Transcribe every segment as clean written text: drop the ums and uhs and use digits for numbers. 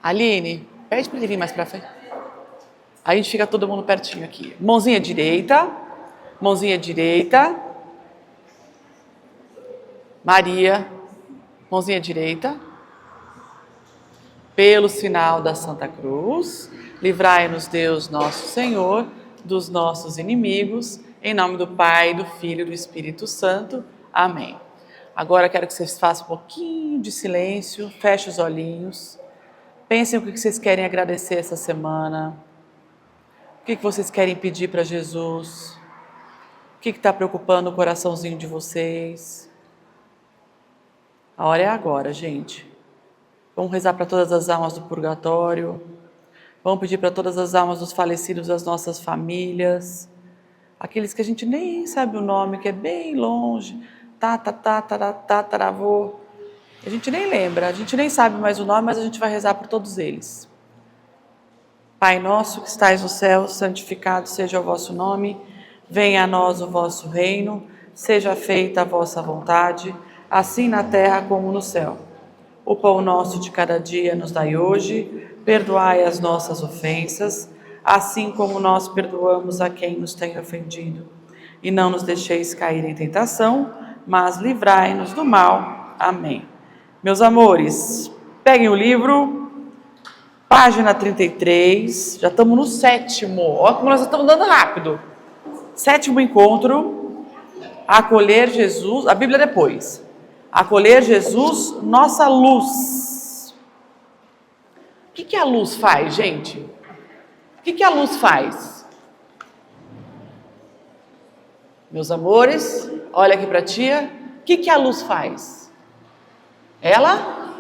Aline, pede para ele vir mais para frente. Aí a gente fica todo mundo pertinho aqui. Mãozinha direita. Mãozinha direita. Maria, mãozinha direita. Pelo sinal da Santa Cruz, livrai-nos Deus nosso Senhor dos nossos inimigos, em nome do Pai, do Filho e do Espírito Santo. Amém. Agora quero que vocês façam um pouquinho de silêncio, fechem os olhinhos, pensem o que vocês querem agradecer essa semana, o que vocês querem pedir para Jesus, o que está preocupando o coraçãozinho de vocês. A hora é agora, gente. Vamos rezar para todas as almas do purgatório. Vamos pedir para todas as almas dos falecidos das nossas famílias. Aqueles que a gente nem sabe o nome, que é bem longe. Tataravô. A gente nem lembra, a gente nem sabe mais o nome, mas a gente vai rezar por todos eles. Pai nosso que estais no céu, santificado seja o vosso nome. Venha a nós o vosso reino. Seja feita a vossa vontade, assim na terra como no céu. O pão nosso de cada dia nos dai hoje, perdoai as nossas ofensas, assim como nós perdoamos a quem nos tem ofendido. E não nos deixeis cair em tentação, mas livrai-nos do mal. Amém. Meus amores, peguem o livro, página 33, já estamos no 7º, olha como nós estamos dando rápido. 7º encontro, acolher Jesus, a Bíblia depois. Acolher Jesus, nossa luz. O que a luz faz, gente? O que a luz faz? Meus amores, olha aqui para a tia. O que a luz faz? Ela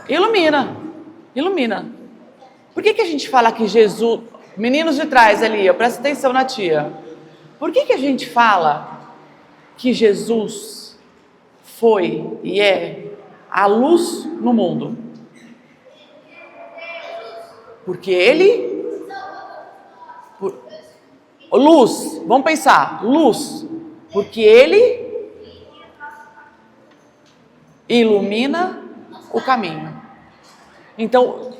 ilumina. Ilumina. Por que a gente fala que Jesus... Meninos de trás ali, presta atenção na tia. Por que a gente fala que Jesus foi e é a luz no mundo? Porque ele... Luz, vamos pensar, luz. Porque ele ilumina o caminho. Então,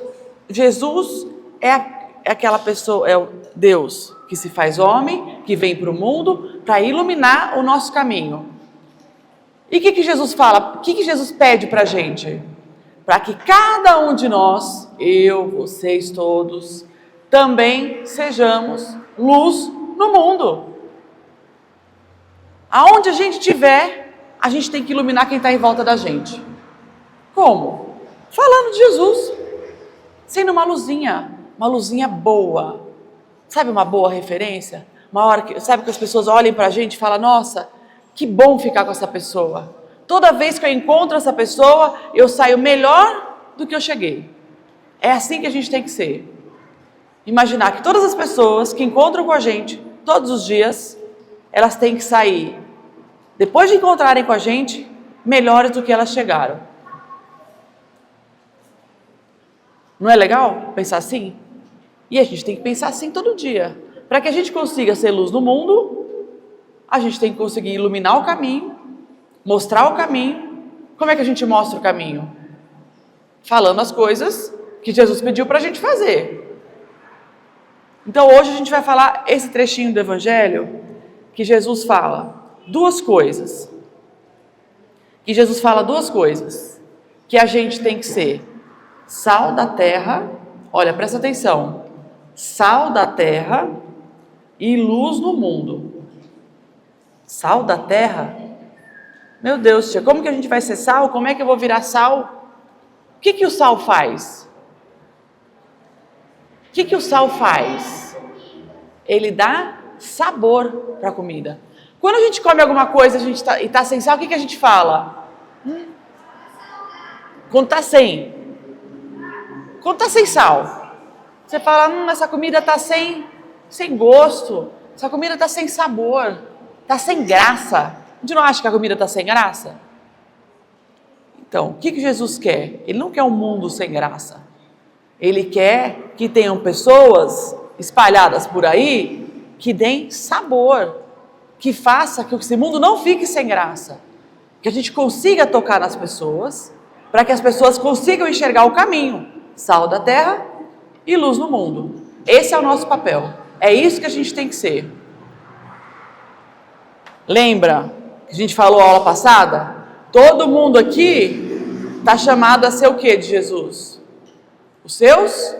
Jesus é aquela pessoa, é o Deus que se faz homem, que vem para o mundo para iluminar o nosso caminho. E o que Jesus fala? O que Jesus pede para a gente? Para que cada um de nós, eu, vocês todos, também sejamos luz no mundo. Aonde a gente estiver, a gente tem que iluminar quem está em volta da gente. Como? Falando de Jesus. Sendo uma luzinha boa. Sabe uma boa referência? Uma hora que, sabe que as pessoas olhem para a gente e falam, nossa, que bom ficar com essa pessoa. Toda vez que eu encontro essa pessoa, eu saio melhor do que eu cheguei. É assim que a gente tem que ser. Imaginar que todas as pessoas que encontram com a gente, todos os dias, elas têm que sair, depois de encontrarem com a gente, melhores do que elas chegaram. Não é legal pensar assim? E a gente tem que pensar assim todo dia. Para que a gente consiga ser luz no mundo, a gente tem que conseguir iluminar o caminho, mostrar o caminho. Como é que a gente mostra o caminho? Falando as coisas que Jesus pediu para a gente fazer. Então hoje a gente vai falar esse trechinho do Evangelho que Jesus fala duas coisas. Que Jesus fala duas coisas. Que a gente tem que ser sal da terra, olha, presta atenção. Sal da terra e luz no mundo. Sal da terra? Meu Deus, tia, como que a gente vai ser sal? Como é que eu vou virar sal? O que o sal faz? O que o sal faz? Ele dá sabor para a comida. Quando a gente come alguma coisa e está sem sal, o que a gente fala? Quando está sem. Quando está sem sal. Você fala, essa comida está sem gosto. Essa comida está sem sabor. Está sem graça. A gente não acha que a comida está sem graça? Então, o que Jesus quer? Ele não quer um mundo sem graça. Ele quer que tenham pessoas espalhadas por aí que deem sabor, que faça que esse mundo não fique sem graça. Que a gente consiga tocar nas pessoas, para que as pessoas consigam enxergar o caminho. Sal da terra e luz no mundo. Esse é o nosso papel. É isso que a gente tem que ser. Lembra que a gente falou aula passada? Todo mundo aqui está chamado a ser o que de Jesus? Os seus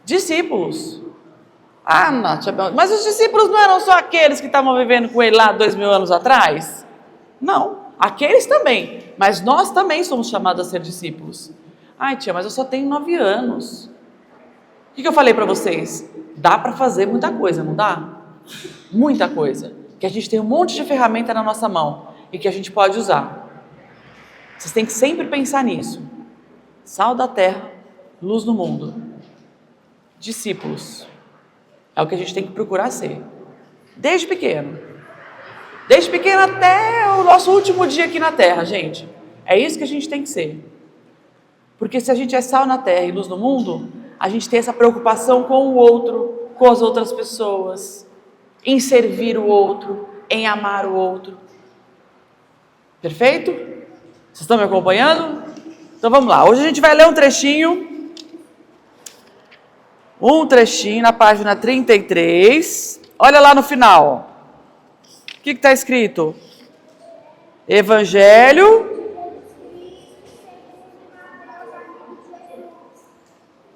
discípulos. Ah, não, mas os discípulos não eram só aqueles que estavam vivendo com ele lá 2000 anos atrás? Não, aqueles também. Mas nós também somos chamados a ser discípulos. Ai, tia, mas eu só tenho 9 anos. O que eu falei para vocês? Dá para fazer muita coisa, não dá? Muita coisa. Que a gente tem um monte de ferramenta na nossa mão e que a gente pode usar. Vocês têm que sempre pensar nisso. Sal da terra, luz no mundo. Discípulos. É o que a gente tem que procurar ser. Desde pequeno. Desde pequeno até o nosso último dia aqui na terra, gente. É isso que a gente tem que ser. Porque se a gente é sal na terra e luz no mundo, a gente tem essa preocupação com o outro, com as outras pessoas, em servir o outro, em amar o outro. Perfeito? Vocês estão me acompanhando? Então vamos lá. Hoje a gente vai ler um trechinho na página 33. Olha lá no final. O que está escrito? Evangelho.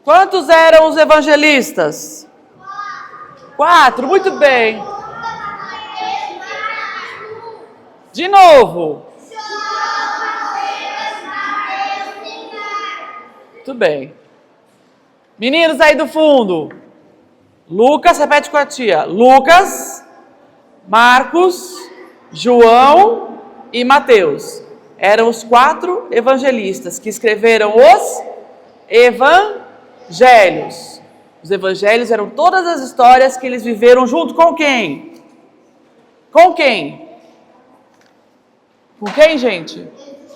Quantos eram os evangelistas? 4, muito bem. De novo. Muito bem. Meninos aí do fundo. Lucas, repete com a tia. Lucas, Marcos, João e Mateus. Eram os 4 evangelistas que escreveram os evangelhos. Os evangelhos eram todas as histórias que eles viveram junto com quem? Com quem? Com quem, gente?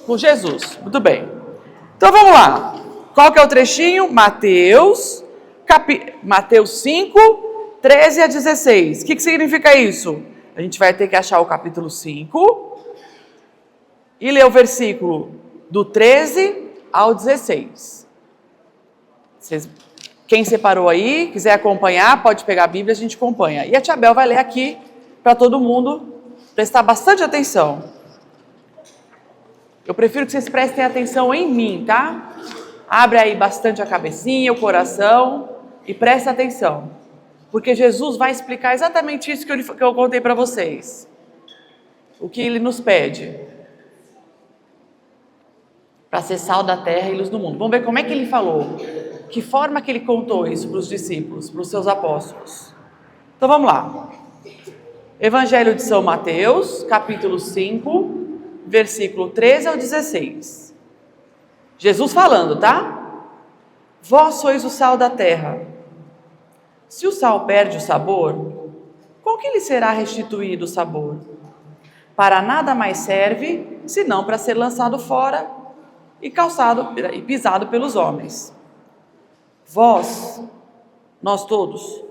Com Jesus. Muito bem. Então vamos lá. Qual que é o trechinho? Mateus 5, 13 a 16. O que significa isso? A gente vai ter que achar o capítulo 5 e ler o versículo do 13 ao 16. Quem separou aí, quiser acompanhar, pode pegar a Bíblia, a gente acompanha. E a tia Bel vai ler aqui para todo mundo prestar bastante atenção. Eu prefiro que vocês prestem atenção em mim, tá? Abre aí bastante a cabecinha, o coração e presta atenção. Porque Jesus vai explicar exatamente isso que eu contei para vocês. O que ele nos pede. Para ser sal da terra e luz do mundo. Vamos ver como é que ele falou. Que forma que ele contou isso para os discípulos, para os seus apóstolos. Então vamos lá. Evangelho de São Mateus, capítulo 5, versículo 13 ao 16. Jesus falando, tá? Vós sois o sal da terra. Se o sal perde o sabor, com que lhe será restituído o sabor? Para nada mais serve, senão para ser lançado fora e pisado pelos homens. Vós, nós todos,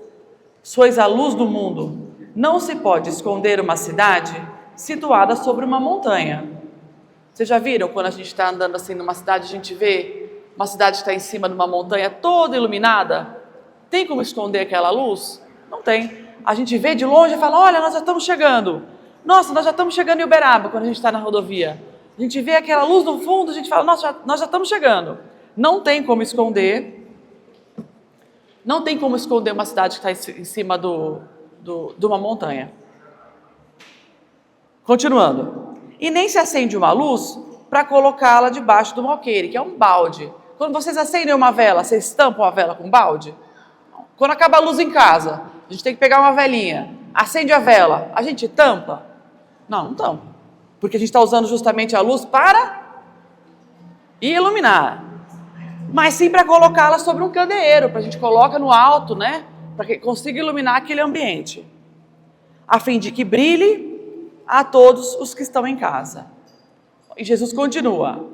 sois a luz do mundo. Não se pode esconder uma cidade situada sobre uma montanha. Vocês já viram quando a gente está andando assim numa cidade, a gente vê uma cidade que está em cima de uma montanha toda iluminada? Tem como esconder aquela luz? Não tem. A gente vê de longe e fala, olha, nós já estamos chegando. Nossa, nós já estamos chegando em Uberaba quando a gente está na rodovia. A gente vê aquela luz no fundo, a gente fala, nossa, nós já estamos chegando. Não tem como esconder. Não tem como esconder uma cidade que está em cima de uma montanha. Continuando. E nem se acende uma luz para colocá-la debaixo do alqueire, que é um balde. Quando vocês acendem uma vela, vocês tampam a vela com balde? Quando acaba a luz em casa, a gente tem que pegar uma velinha, acende a vela, a gente tampa? Não, não tampa. Porque a gente está usando justamente a luz para iluminar. Mas sim para colocá-la sobre um candeeiro, para a gente coloca no alto, né? Para que consiga iluminar aquele ambiente. A fim de que brilhe a todos os que estão em casa. E Jesus continua.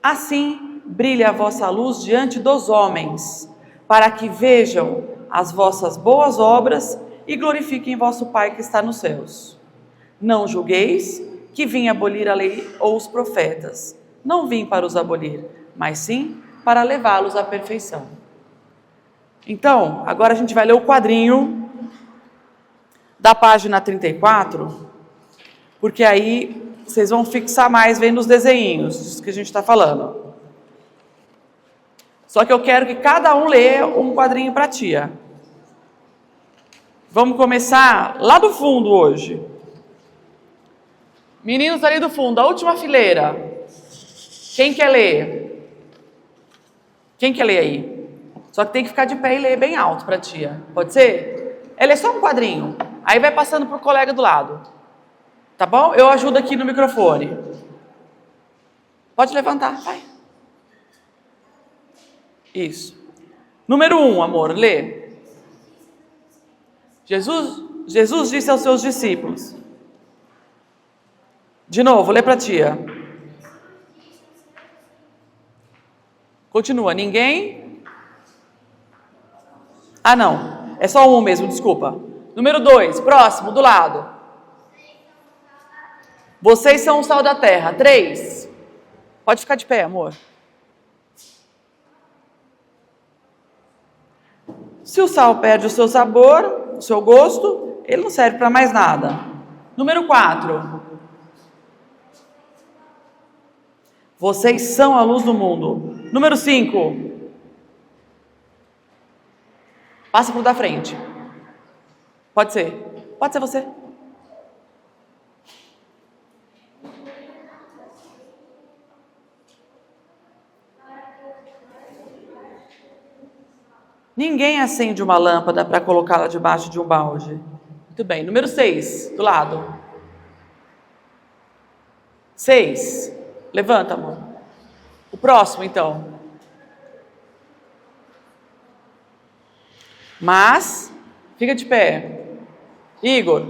Assim brilha a vossa luz diante dos homens, para que vejam as vossas boas obras e glorifiquem vosso Pai que está nos céus. Não julgueis que vim abolir a lei ou os profetas. Não vim para os abolir, mas sim para levá-los à perfeição. Então, agora a gente vai ler o quadrinho da página 34, porque aí vocês vão fixar mais vendo os desenhinhos disso que a gente está falando. Só que eu quero que cada um lê um quadrinho para a tia. Vamos começar lá do fundo hoje. Meninos ali do fundo, a última fileira. Quem quer ler? Quem quer ler aí? Só que tem que ficar de pé e ler bem alto para a tia. Pode ser? Ela é só um quadrinho. Aí vai passando para o colega do lado. Tá bom? Eu ajudo aqui no microfone. Pode levantar, vai. Isso. Número 1, amor, lê. Jesus disse aos seus discípulos. De novo, lê para a tia. Continua, ninguém... Ah, não. É só um mesmo, desculpa. Número 2, próximo, do lado. Vocês são o sal da terra. 3. Pode ficar de pé, amor. Se o sal perde o seu sabor, o seu gosto, ele não serve para mais nada. Número 4. Vocês são a luz do mundo. Número 5. Passa para o da frente. Pode ser. Pode ser você. Ninguém acende uma lâmpada para colocá-la debaixo de um balde. Muito bem. Número 6, do lado. 6. Levanta, amor. O próximo, então. Mas, fica de pé. Igor.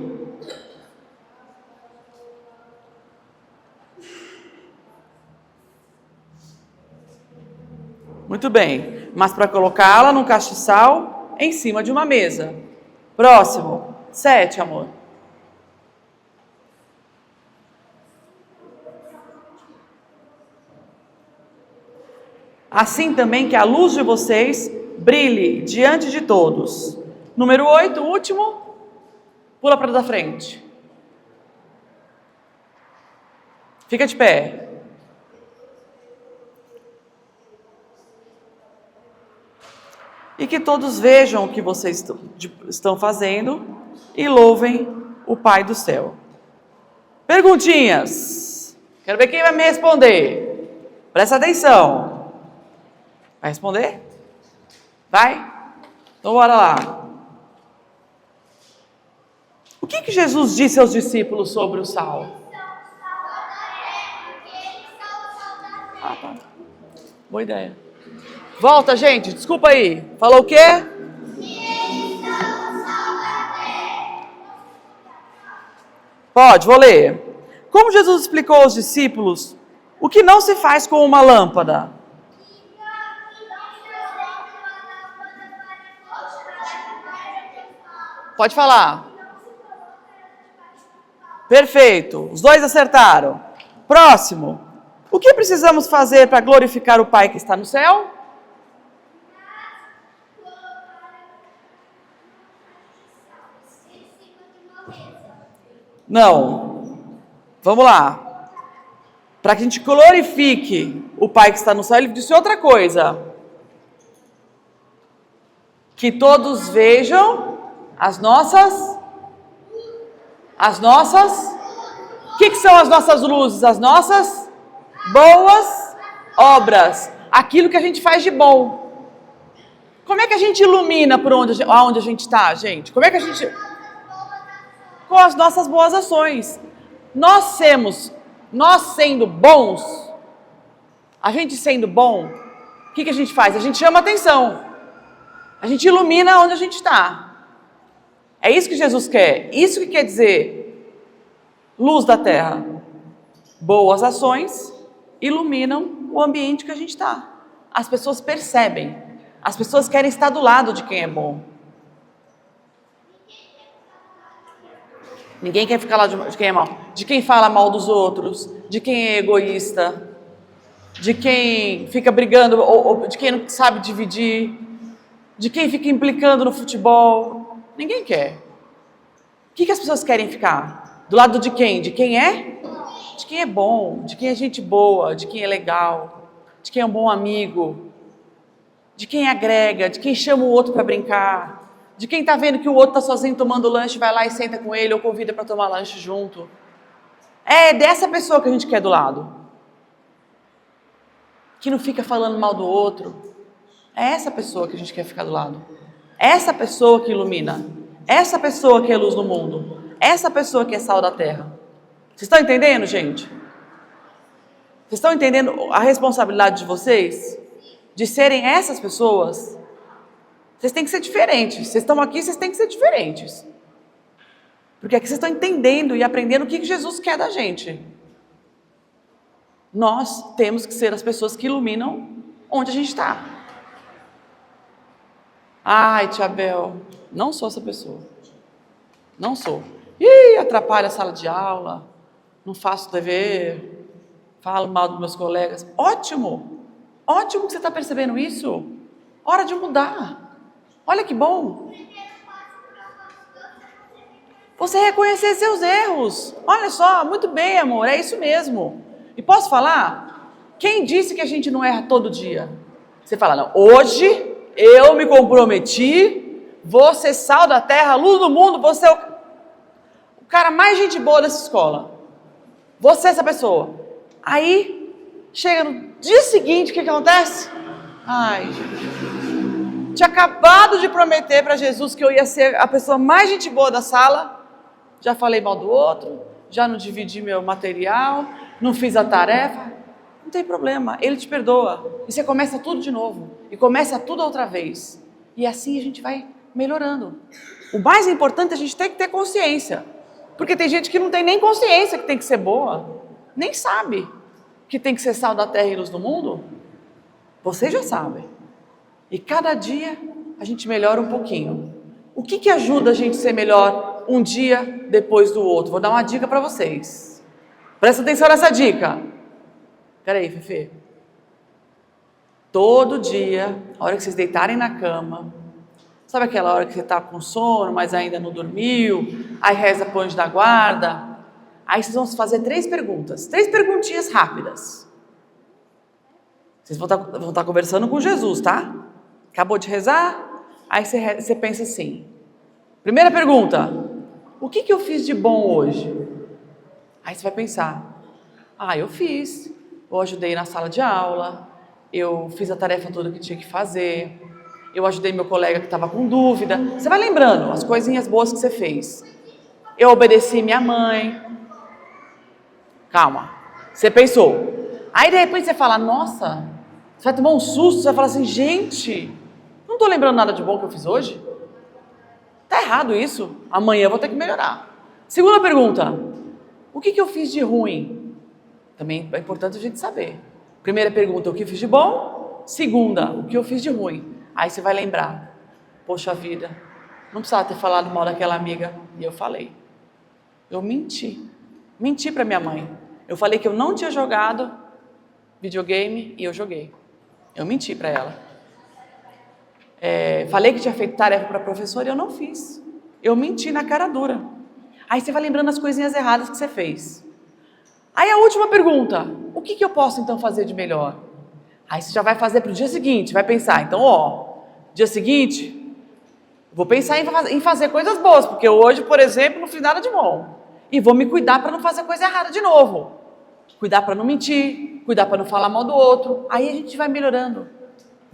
Muito bem. Mas para colocá-la num castiçal em cima de uma mesa. Próximo. 7, amor. Assim também que a luz de vocês brilhe diante de todos. Número 8, último. Pula para da frente. Fica de pé. E que todos vejam o que vocês estão fazendo e louvem o Pai do céu. Perguntinhas. Quero ver quem vai me responder. Presta atenção. Vai responder? Vai? Então bora lá. O que Jesus disse aos discípulos sobre o sal? Ah, tá. Boa ideia. Volta, gente. Desculpa aí. Falou o quê? Pode, vou ler. Como Jesus explicou aos discípulos o que não se faz com uma lâmpada? Pode falar. Perfeito. Os dois acertaram. Próximo. O que precisamos fazer para glorificar o Pai que está no céu? Não. Vamos lá. Para que a gente glorifique o Pai que está no céu, ele disse outra coisa. Que todos vejam as nossas... O que são as nossas luzes? As nossas boas obras. Aquilo que a gente faz de bom. Como é que a gente ilumina por onde a gente está, gente? Como é que a gente... Com as nossas boas ações. Nós sendo bons, a gente sendo bom, o que a gente faz? A gente chama atenção. A gente ilumina onde a gente está. É isso que Jesus quer. Isso que quer dizer luz da terra. Boas ações iluminam o ambiente que a gente está. As pessoas percebem. As pessoas querem estar do lado de quem é bom. Ninguém quer ficar lá de quem é mal. De quem fala mal dos outros. De quem é egoísta. de quem fica brigando, ou de quem não sabe dividir, de quem fica implicando no futebol. Ninguém quer. O que as pessoas querem ficar? Do lado de quem? De quem é? De quem é bom, de quem é gente boa, de quem é legal, de quem é um bom amigo, de quem agrega, de quem chama o outro para brincar, de quem está vendo que o outro está sozinho tomando lanche, vai lá e senta com ele ou convida para tomar lanche junto. É dessa pessoa que a gente quer do lado. Que não fica falando mal do outro. É essa pessoa que a gente quer ficar do lado. Essa pessoa que ilumina. Essa pessoa que é luz no mundo. Essa pessoa que é sal da terra. Vocês estão entendendo, gente? Vocês estão entendendo a responsabilidade de vocês? De serem essas pessoas? Vocês têm que ser diferentes. Vocês estão aqui, vocês têm que ser diferentes. Porque aqui vocês estão entendendo e aprendendo o que Jesus quer da gente. Nós temos que ser as pessoas que iluminam onde a gente está. Ai, tia Bel, não sou essa pessoa. Não sou. Ih, atrapalha a sala de aula, não faço dever, falo mal dos meus colegas. Ótimo! Ótimo que você está percebendo isso. Hora de mudar. Olha que bom. Você reconhecer seus erros. Olha só, muito bem, amor, é isso mesmo. E posso falar? Quem disse que a gente não erra todo dia? Você fala, não, hoje eu me comprometi, vou ser sal da terra, luz do mundo, vou ser o cara mais gente boa dessa escola. Vou ser essa pessoa. Aí, chega no dia seguinte, o que acontece? Ai, gente, tinha acabado de prometer para Jesus que eu ia ser a pessoa mais gente boa da sala, já falei mal do outro, já não dividi meu material, não fiz a tarefa, não tem problema, Ele te perdoa. E você começa tudo de novo, e começa tudo outra vez. E assim a gente vai melhorando. O mais importante é a gente tem que ter consciência. Porque tem gente que não tem nem consciência que tem que ser boa, nem sabe que tem que ser sal da terra e luz do mundo. Vocês já sabem. E cada dia a gente melhora um pouquinho. O que ajuda a gente a ser melhor um dia depois do outro? Vou dar uma dica para vocês. Presta atenção nessa dica. Peraí, Fefe. Todo dia, a hora que vocês deitarem na cama, sabe aquela hora que você está com sono, mas ainda não dormiu, aí reza pro anjo da guarda, aí vocês vão fazer 3 perguntas, 3 perguntinhas rápidas. Vocês vão estar conversando com Jesus, tá? Acabou de rezar, aí você pensa assim, primeira pergunta, o que eu fiz de bom hoje? Aí você vai pensar, eu fiz, eu ajudei na sala de aula, eu fiz a tarefa toda que tinha que fazer, eu ajudei meu colega que estava com dúvida. Você vai lembrando as coisinhas boas que você fez. Eu obedeci minha mãe. Calma, você pensou. Aí de repente você fala, nossa, você vai tomar um susto, você vai falar assim, gente, não estou lembrando nada de bom que eu fiz hoje. Tá errado isso, amanhã eu vou ter que melhorar. Segunda pergunta, o que eu fiz de ruim? Também é importante a gente saber. Primeira pergunta, o que eu fiz de bom? Segunda, o que eu fiz de ruim? Aí você vai lembrar, poxa vida, não precisava ter falado mal daquela amiga. E eu falei, eu menti para minha mãe. Eu falei que eu não tinha jogado videogame e eu joguei. Eu menti para ela. Falei que tinha feito tarefa para a professora e eu não fiz. Eu menti na cara dura. Aí você vai lembrando as coisinhas erradas que você fez. Aí a última pergunta, o que eu posso então fazer de melhor? Aí você já vai fazer para o dia seguinte, vai pensar, então dia seguinte, vou pensar em fazer coisas boas, porque hoje, por exemplo, não fiz nada de bom. E vou me cuidar para não fazer coisa errada de novo. Cuidar para não mentir, cuidar para não falar mal do outro. Aí a gente vai melhorando,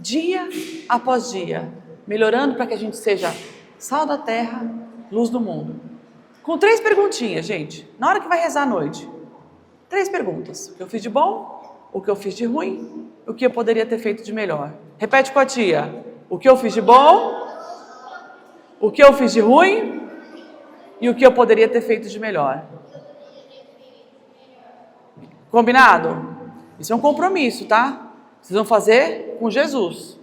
dia após dia, melhorando para que a gente seja sal da terra, luz do mundo. Com 3 perguntinhas, gente, na hora que vai rezar à noite. 3 perguntas, o que eu fiz de bom, o que eu fiz de ruim, o que eu poderia ter feito de melhor. Repete com a tia, o que eu fiz de bom, o que eu fiz de ruim e o que eu poderia ter feito de melhor. Combinado? Isso é um compromisso, tá? Vocês vão fazer com Jesus.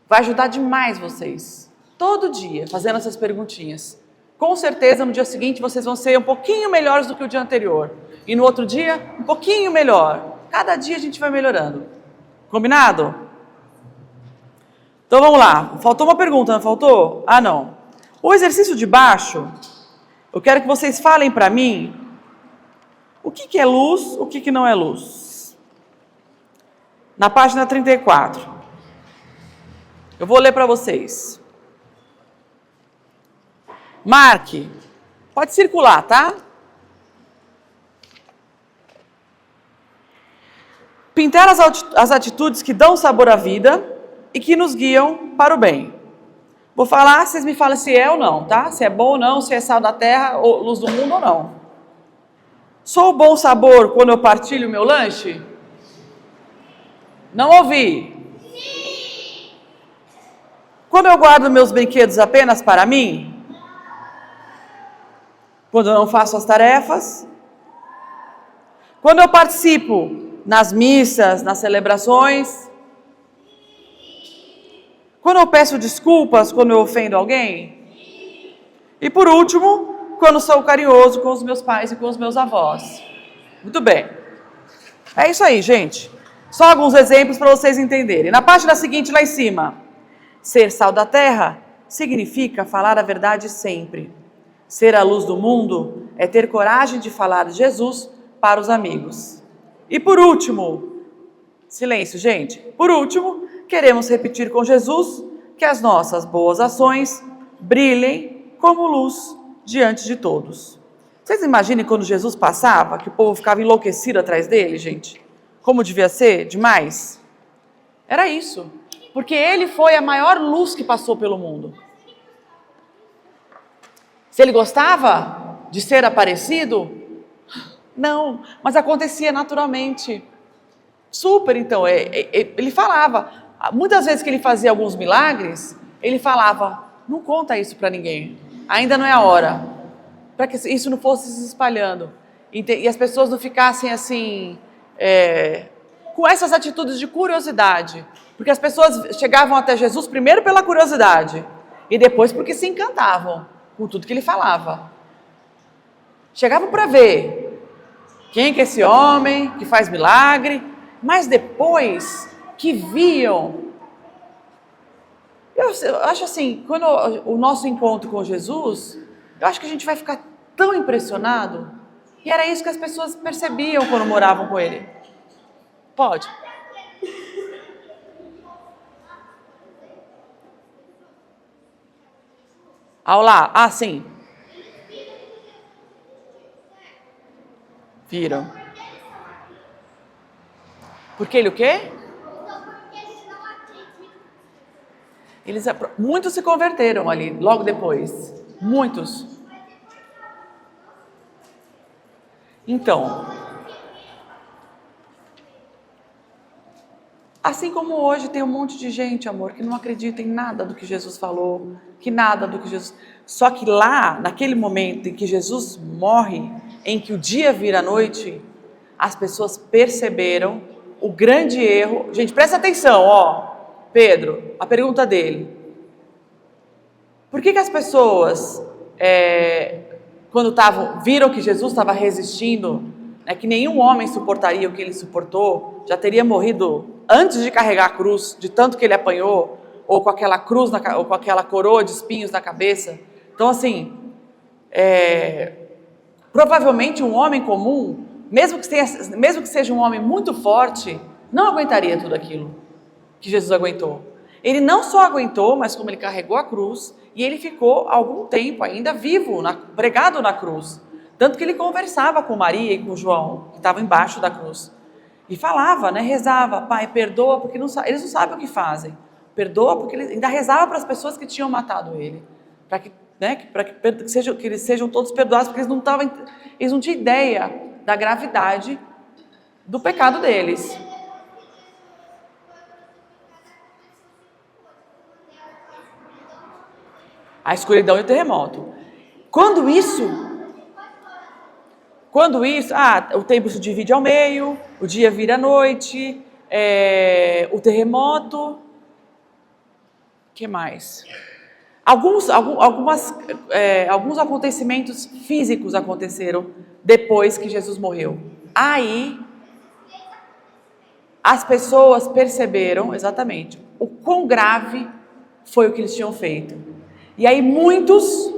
Vai ajudar demais vocês. Todo dia, fazendo essas perguntinhas. Com certeza, no dia seguinte, vocês vão ser um pouquinho melhores do que o dia anterior. E no outro dia, um pouquinho melhor. Cada dia a gente vai melhorando. Combinado? Então vamos lá. Faltou uma pergunta, não faltou? Ah, não. O exercício de baixo, eu quero que vocês falem para mim o que é luz, o que não é luz. Na página 34. Eu vou ler para vocês. Marque. Pode circular, tá? Pintar as atitudes que dão sabor à vida e que nos guiam para o bem. Vou falar, vocês me falam se é ou não, tá? Se é bom ou não, se é sal da terra, ou luz do mundo ou não. Sou bom sabor quando eu partilho o meu lanche? Não ouvi. Sim. Quando eu guardo meus brinquedos apenas para mim? Quando eu não faço as tarefas? Quando eu participo nas missas, nas celebrações? Quando eu peço desculpas quando eu ofendo alguém? E por último, quando sou carinhoso com os meus pais e com os meus avós. Muito bem. É isso aí, gente. Só alguns exemplos para vocês entenderem. Na página seguinte, lá em cima. Ser sal da terra significa falar a verdade sempre. Ser a luz do mundo é ter coragem de falar de Jesus para os amigos. E por último, silêncio, gente. Por último, queremos repetir com Jesus que as nossas boas ações brilhem como luz diante de todos. Vocês imaginem quando Jesus passava, que o povo ficava enlouquecido atrás dele, gente? Como devia ser? Demais? Era isso. Porque ele foi a maior luz que passou pelo mundo. Se ele gostava de ser aparecido? Não, mas acontecia naturalmente. Super, então. Ele falava, muitas vezes que ele fazia alguns milagres, ele falava, não conta isso para ninguém, ainda não é a hora, para que isso não fosse se espalhando, e as pessoas não ficassem assim, com essas atitudes de curiosidade, porque as pessoas chegavam até Jesus primeiro pela curiosidade, e depois porque se encantavam com tudo que ele falava. Chegavam para ver quem que é esse homem que faz milagre, mas depois que viam, eu acho assim, quando o nosso encontro com Jesus, eu acho que a gente vai ficar tão impressionado, e era isso que as pessoas percebiam quando moravam com ele. Pode. Olá, sim. Viram. Porque ele o quê? Muitos se converteram ali, logo depois. Muitos. Então, assim como hoje tem um monte de gente, amor, que não acredita em nada do que Jesus falou, que nada do que Jesus... Só que lá, naquele momento em que Jesus morre, em que o dia vira noite, as pessoas perceberam o grande erro. Gente, presta atenção, ó. Pedro, a pergunta dele. Por que as pessoas, quando viram que Jesus estava resistindo, que nenhum homem suportaria o que ele suportou, já teria morrido antes de carregar a cruz, de tanto que ele apanhou, ou com aquela cruz, ou com aquela coroa de espinhos na cabeça. Então, assim, provavelmente um homem comum, mesmo que seja um homem muito forte, não aguentaria tudo aquilo que Jesus aguentou. Ele não só aguentou, mas como ele carregou a cruz, e ele ficou algum tempo ainda vivo, pregado na cruz. Tanto que ele conversava com Maria e com João, que estavam embaixo da cruz. E falava, rezava, Pai, perdoa, porque eles não sabem o que fazem. Perdoa, porque ele ainda rezava para as pessoas que tinham matado ele. Para que eles sejam todos perdoados, porque eles não tinham ideia da gravidade do pecado deles. A escuridão e o terremoto. Quando isso, o tempo se divide ao meio, o dia vira noite, o terremoto, o que mais? Alguns acontecimentos físicos aconteceram depois que Jesus morreu. Aí, as pessoas perceberam exatamente o quão grave foi o que eles tinham feito. E aí muitos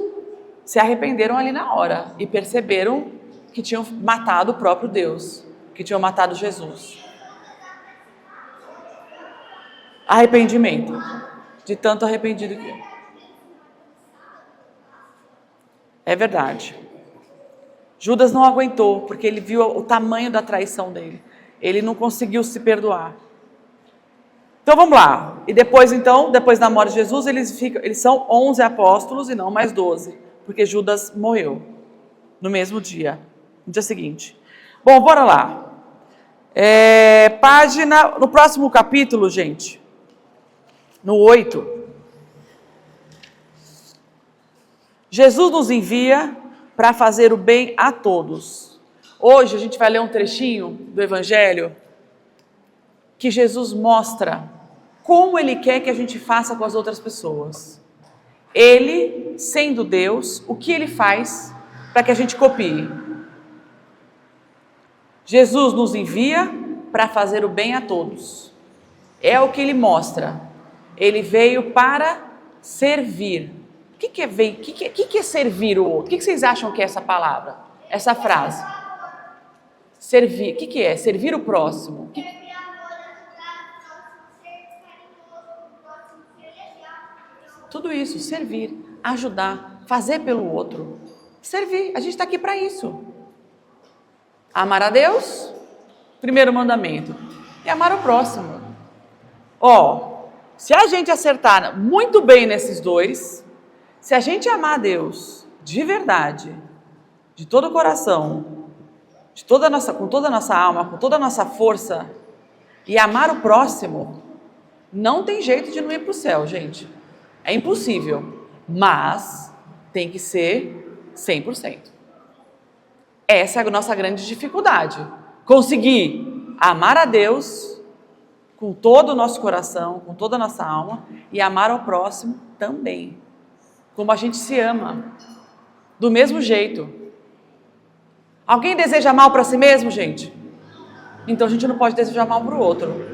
se arrependeram ali na hora e perceberam que tinham matado o próprio Deus, que tinham matado Jesus. Arrependimento, de tanto arrependido que é verdade. Judas não aguentou, porque ele viu o tamanho da traição dele. Ele não conseguiu se perdoar. Então vamos lá. E depois da morte de Jesus, eles são 11 apóstolos e não mais 12, porque Judas morreu no dia seguinte. Bom, bora lá. No próximo capítulo, gente, no 8, Jesus nos envia para fazer o bem a todos. Hoje a gente vai ler um trechinho do Evangelho que Jesus mostra como Ele quer que a gente faça com as outras pessoas. Ele, sendo Deus, o que Ele faz para que a gente copie? Jesus nos envia para fazer o bem a todos. É o que Ele mostra. Ele veio para servir. O que é servir o outro? O que vocês acham que é essa palavra? Essa frase? Servir. O que é? Servir o próximo. Tudo isso, servir, ajudar, fazer pelo outro. Servir, a gente está aqui para isso. Amar a Deus, primeiro mandamento. E amar o próximo. Se a gente acertar muito bem nesses dois, se a gente amar a Deus de verdade, de todo o coração, com toda a nossa alma, com toda a nossa força, e amar o próximo, não tem jeito de não ir para o céu, gente. É impossível, mas tem que ser 100%. Essa é a nossa grande dificuldade. Conseguir amar a Deus com todo o nosso coração, com toda a nossa alma, e amar ao próximo também. Como a gente se ama, do mesmo jeito. Alguém deseja mal para si mesmo, gente? Então a gente não pode desejar mal para o outro.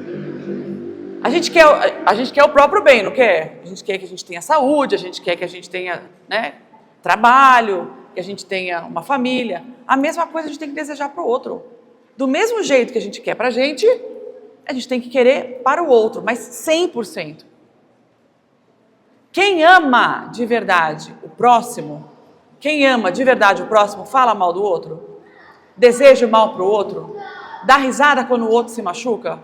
A gente quer o próprio bem, não quer? A gente quer que a gente tenha saúde, a gente quer que a gente tenha, trabalho, que a gente tenha uma família. A mesma coisa a gente tem que desejar para o outro. Do mesmo jeito que a gente quer para a gente tem que querer para o outro, mas 100%. Quem ama de verdade o próximo, fala mal do outro, deseja o mal para o outro, dá risada quando o outro se machuca.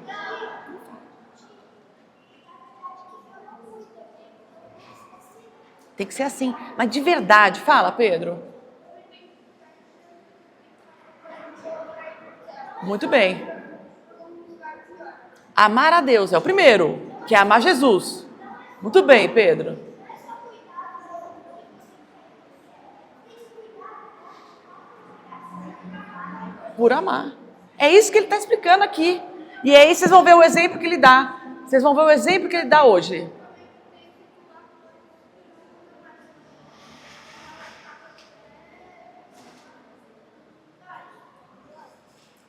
Tem que ser assim, mas de verdade, fala, Pedro. Muito bem. Amar a Deus é o primeiro, que é amar Jesus. Muito bem, Pedro. Por amar. É isso que ele está explicando aqui. E aí vocês vão ver o exemplo que ele dá. Vocês vão ver o exemplo que ele dá hoje.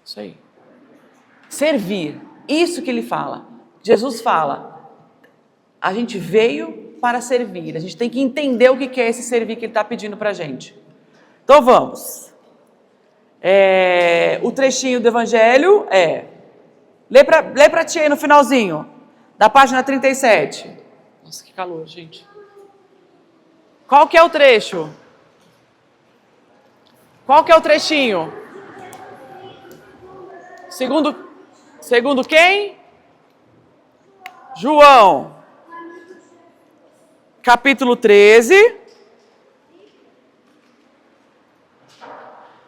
Isso aí. Servir. Isso que ele fala. Jesus fala. A gente veio para servir. A gente tem que entender o que é esse servir que ele está pedindo para a gente. Então vamos. O trechinho do Evangelho lê para ti aí no finalzinho, da página 37. Nossa, que calor, gente. Qual que é o trecho? Qual que é o trechinho? Segundo quem? João. Capítulo 13.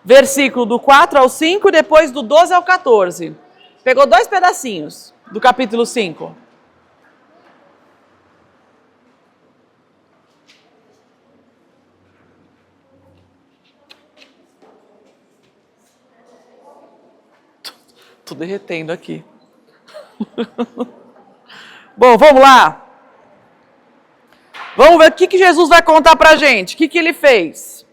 Versículo do 4 ao 5, depois do 12 ao 14. Pegou 2 pedacinhos do capítulo 5. Tô derretendo aqui. Bom, vamos lá. Vamos ver o que Jesus vai contar pra gente. O que ele fez?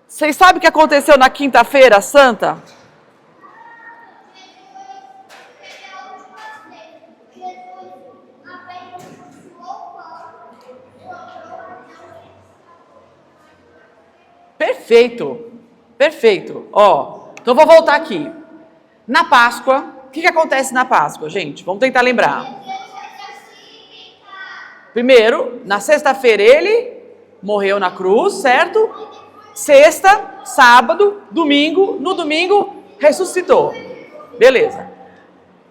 Vocês sabem o que aconteceu na quinta-feira santa? Perfeito. Perfeito. Ó, então vou voltar aqui. Na Páscoa, o que acontece na Páscoa, gente? Vamos tentar lembrar. Primeiro, na sexta-feira ele morreu na cruz, certo? Sexta, sábado, domingo. No domingo, ressuscitou. Beleza.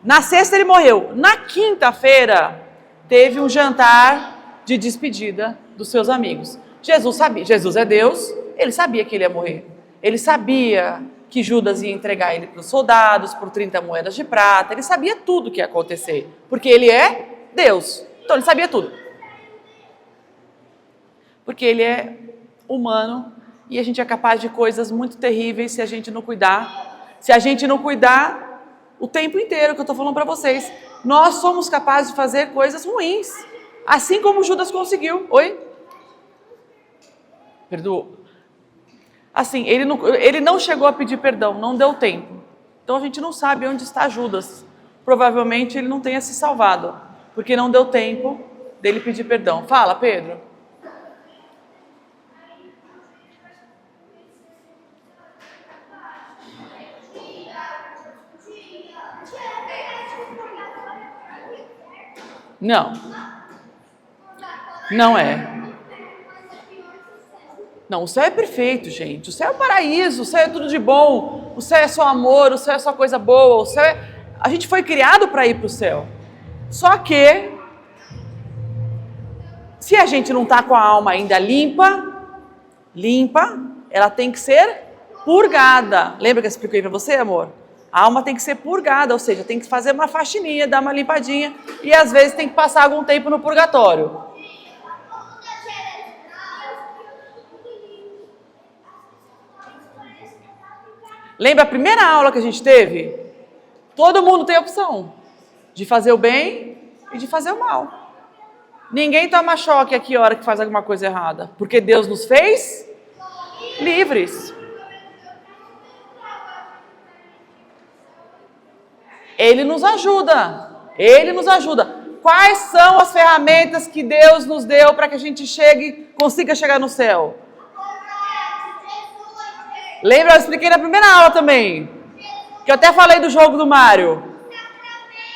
Na sexta ele morreu. Na quinta-feira, teve um jantar de despedida dos seus amigos. Jesus sabia, Jesus é Deus, ele sabia que ele ia morrer. Ele sabia que Judas ia entregar ele para os soldados por 30 moedas de prata. Ele sabia tudo o que ia acontecer, porque ele é Deus. Então ele sabia tudo. Porque ele é humano e a gente é capaz de coisas muito terríveis se a gente não cuidar. Se a gente não cuidar o tempo inteiro, que eu estou falando para vocês, nós somos capazes de fazer coisas ruins. Assim como Judas conseguiu. Oi? Perdoa. Assim, ele não chegou a pedir perdão, não deu tempo. Então a gente não sabe onde está Judas. Provavelmente ele não tenha se salvado, porque não deu tempo dele pedir perdão. Fala, Pedro. Não. Não é. Não, o céu é perfeito, gente. O céu é o paraíso, o céu é tudo de bom. O céu é só amor, o céu é só coisa boa. O céu é... A gente foi criado para ir para o céu. Só que, se a gente não está com a alma ainda limpa, ela tem que ser purgada. Lembra que eu expliquei para você, amor? A alma tem que ser purgada, ou seja, tem que fazer uma faxininha, dar uma limpadinha. E às vezes tem que passar algum tempo no purgatório. Lembra a primeira aula que a gente teve? Todo mundo tem a opção de fazer o bem e de fazer o mal. Ninguém toma choque aqui a hora que faz alguma coisa errada, porque Deus nos fez livres. Ele nos ajuda. Quais são as ferramentas que Deus nos deu para que a gente consiga chegar no céu? Lembra, eu expliquei na primeira aula também, que eu até falei do jogo do Mário.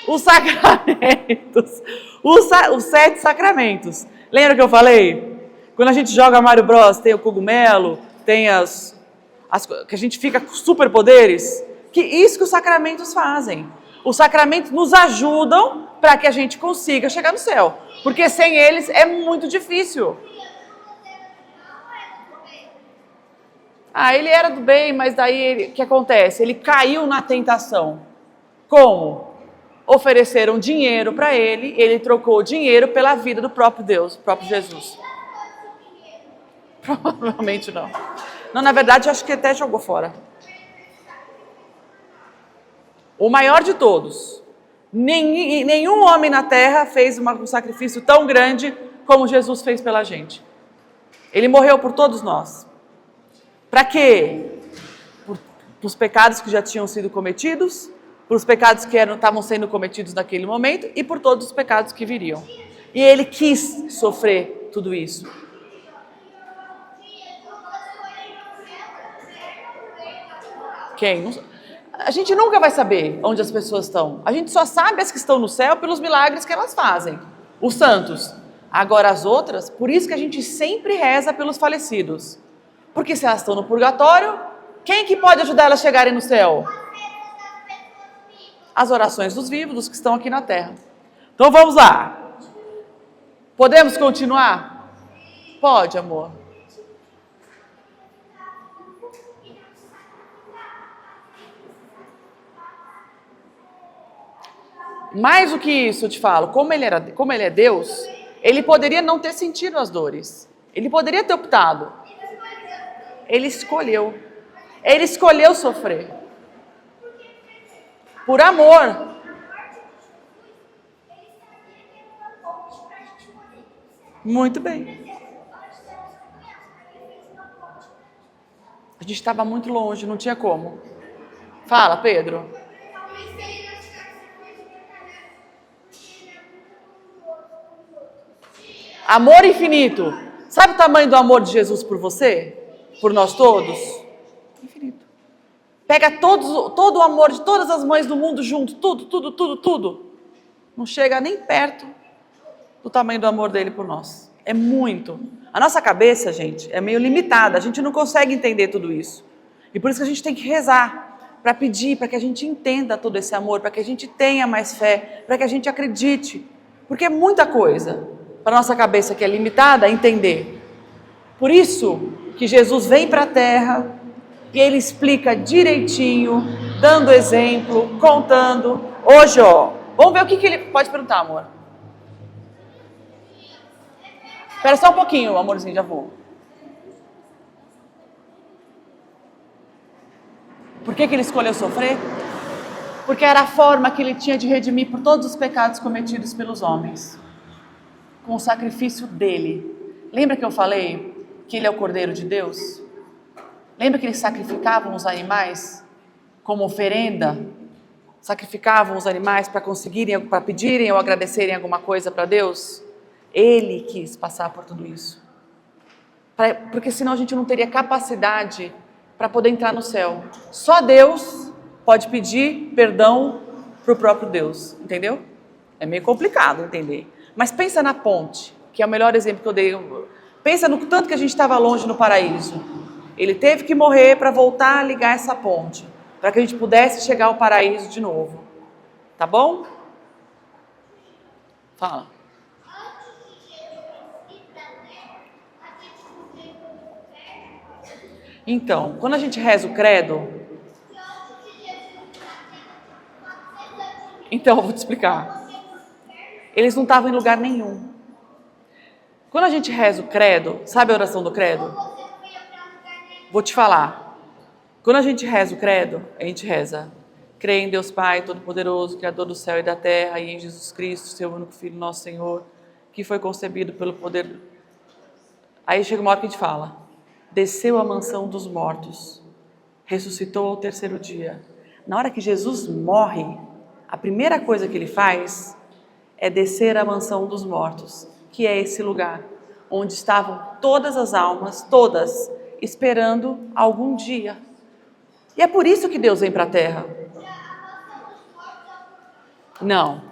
Os sacramentos, os 7 sacramentos. Lembra que eu falei? Quando a gente joga Mario Bros, tem o cogumelo, tem que a gente fica com superpoderes. Que isso que os sacramentos fazem. Os sacramentos nos ajudam para que a gente consiga chegar no céu. Porque sem eles é muito difícil. Ele era do bem, mas daí o que acontece? Ele caiu na tentação. Como? Ofereceram dinheiro para ele trocou o dinheiro pela vida do próprio Deus, do próprio Jesus. Provavelmente não. Não, na verdade, eu acho que até jogou fora. O maior de todos. Nenhum homem na terra fez um sacrifício tão grande como Jesus fez pela gente. Ele morreu por todos nós. Para quê? Para os pecados que já tinham sido cometidos, por os pecados que estavam sendo cometidos naquele momento e por todos os pecados que viriam. E ele quis sofrer tudo isso. Quem? A gente nunca vai saber onde as pessoas estão. A gente só sabe as que estão no céu pelos milagres que elas fazem. Os santos. Agora as outras, por isso que a gente sempre reza pelos falecidos. Porque se elas estão no purgatório, quem que pode ajudar elas a chegarem no céu? As orações dos vivos, dos que estão aqui na terra. Então vamos lá. Podemos continuar? Pode, amor. Mais do que isso, eu te falo, como ele é Deus, ele poderia não ter sentido as dores. Ele poderia ter optado. Ele escolheu sofrer. Por amor. Muito bem. A gente estava muito longe, não tinha como. Fala, Pedro. Amor infinito. Sabe o tamanho do amor de Jesus por você? por nós todos? Infinito. Pega todo o amor de todas as mães do mundo junto, tudo. Não chega nem perto do tamanho do amor dele por nós. É muito. A nossa cabeça, gente, é meio limitada. A gente não consegue entender tudo isso. E por isso que a gente tem que rezar, para pedir, para que a gente entenda todo esse amor, para que a gente tenha mais fé, para que a gente acredite. Porque é muita coisa para a nossa cabeça que é limitada entender. Por isso que Jesus vem para a terra e ele explica direitinho, dando exemplo, contando. Hoje, vamos ver o que ele... Pode perguntar, amor. Espera só um pouquinho, amorzinho, já vou. Por que ele escolheu sofrer? Porque era a forma que ele tinha de redimir por todos os pecados cometidos pelos homens. Com o sacrifício dele. Lembra que eu falei que ele é o Cordeiro de Deus? Lembra que eles sacrificavam os animais como oferenda? Sacrificavam os animais para pedirem ou agradecerem alguma coisa para Deus? Ele quis passar por tudo isso. Porque senão a gente não teria capacidade para poder entrar no céu. Só Deus pode pedir perdão para o próprio Deus, entendeu? É meio complicado entender. Mas pensa na ponte, que é o melhor exemplo que eu dei. Pensa no tanto que a gente estava longe no paraíso. Ele teve que morrer para voltar a ligar essa ponte, para que a gente pudesse chegar ao paraíso de novo. Tá bom? Fala. Então, quando a gente reza o credo... Então, eu vou te explicar. Eles não estavam em lugar nenhum. Quando a gente reza o credo, sabe a oração do credo? Vou te falar. Quando a gente reza o credo, a gente reza: creio em Deus Pai Todo-Poderoso, Criador do céu e da terra, e em Jesus Cristo, seu único Filho, nosso Senhor, que foi concebido pelo poder... Aí chega uma hora que a gente fala: desceu à mansão dos mortos, ressuscitou ao terceiro dia. Na hora que Jesus morre, a primeira coisa que ele faz é descer à mansão dos mortos, que é esse lugar onde estavam todas as almas, todas, esperando algum dia. E é por isso que Deus vem para a terra. Não.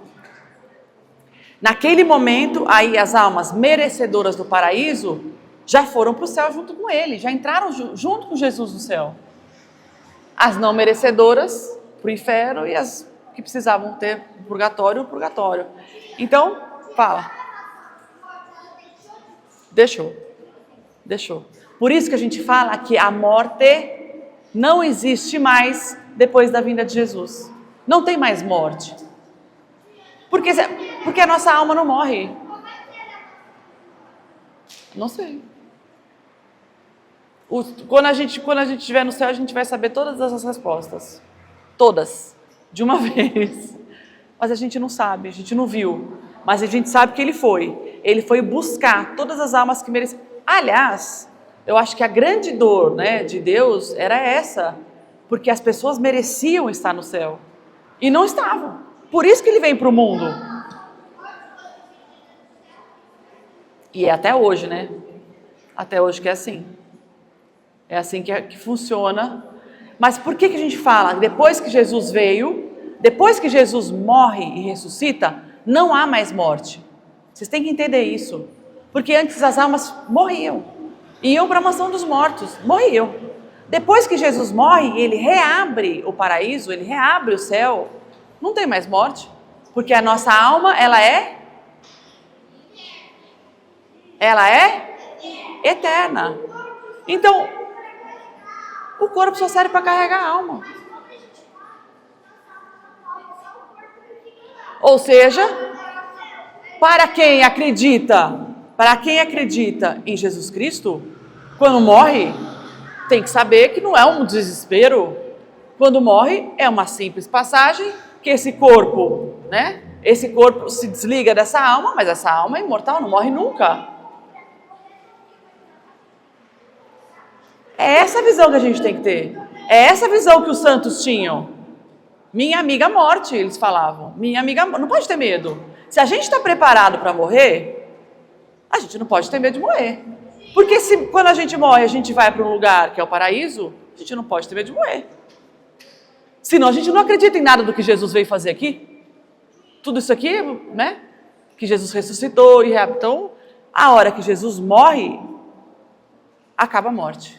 Naquele momento, aí as almas merecedoras do paraíso já foram para o céu junto com ele, já entraram junto com Jesus no céu. As não merecedoras para o inferno e as que precisavam ter o purgatório. Então, fala. Deixou. Por isso que a gente fala que a morte não existe mais depois da vinda de Jesus. Não tem mais morte. Porque a nossa alma não morre. Não sei. Quando a gente estiver no céu, a gente vai saber todas as respostas. Todas. De uma vez. Mas a gente não sabe, a gente não viu. Mas a gente sabe que ele foi. Ele foi buscar todas as almas que mereciam. Aliás, eu acho que a grande dor, né, de Deus era essa. Porque as pessoas mereciam estar no céu. E não estavam. Por isso que ele vem para o mundo. E é até hoje, né? Até hoje que é assim. É assim que funciona. Mas por que a gente fala? Depois que Jesus veio, depois que Jesus morre e ressuscita, não há mais morte. Vocês têm que entender isso. Porque antes as almas morriam. Iam para a mansão dos mortos. Morriam. Depois que Jesus morre, ele reabre o paraíso, ele reabre o céu. Não tem mais morte. Porque a nossa alma, ela é eterna. Então, o corpo só serve para carregar a alma. Ou seja, para quem acredita em Jesus Cristo, quando morre, tem que saber que não é um desespero. Quando morre, é uma simples passagem, que esse corpo, né? Esse corpo se desliga dessa alma, mas essa alma é imortal, não morre nunca. É essa visão que a gente tem que ter. É essa visão que os santos tinham. Minha amiga morte, eles falavam. Minha amiga, não pode ter medo. Se a gente está preparado para morrer, a gente não pode ter medo de morrer. Porque se quando a gente morre, a gente vai para um lugar que é o paraíso, a gente não pode ter medo de morrer. Senão a gente não acredita em nada do que Jesus veio fazer aqui. Tudo isso aqui, né? Que Jesus ressuscitou e então, a hora que Jesus morre, acaba a morte.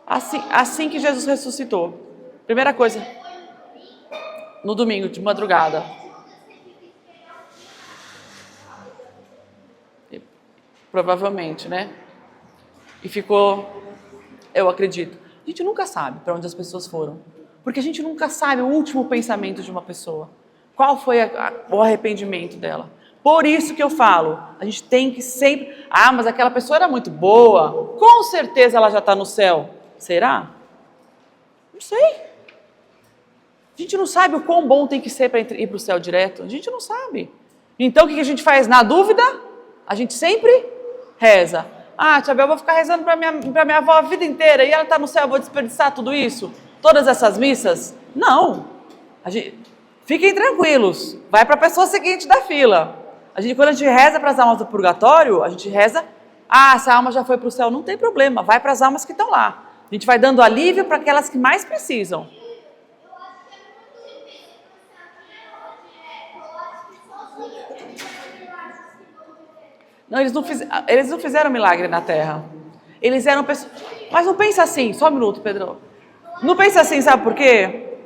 Assim que Jesus ressuscitou. Primeira coisa, no domingo, de madrugada. Provavelmente, né? E ficou, eu acredito. A gente nunca sabe para onde as pessoas foram. Porque a gente nunca sabe o último pensamento de uma pessoa. Qual foi o arrependimento dela. Por isso que eu falo, a gente tem que sempre... Ah, mas aquela pessoa era muito boa. Com certeza ela já está no céu. Será? Não sei. A gente não sabe o quão bom tem que ser para ir para o céu direto. A gente não sabe. Então o que a gente faz? Na dúvida, a gente sempre reza. Ah, tia Bel, eu vou ficar rezando para minha avó a vida inteira e ela está no céu, eu vou desperdiçar tudo isso? Todas essas missas? Não. Fiquem tranquilos. Vai para a pessoa seguinte da fila. Quando a gente reza para as almas do purgatório, a gente reza, essa alma já foi para o céu, não tem problema, vai para as almas que estão lá. A gente vai dando alívio para aquelas que mais precisam. Não, eles não fizeram milagre na Terra. Eles eram pessoas... Mas não pensa assim, só um minuto, Pedro. Não pensa assim, sabe por quê?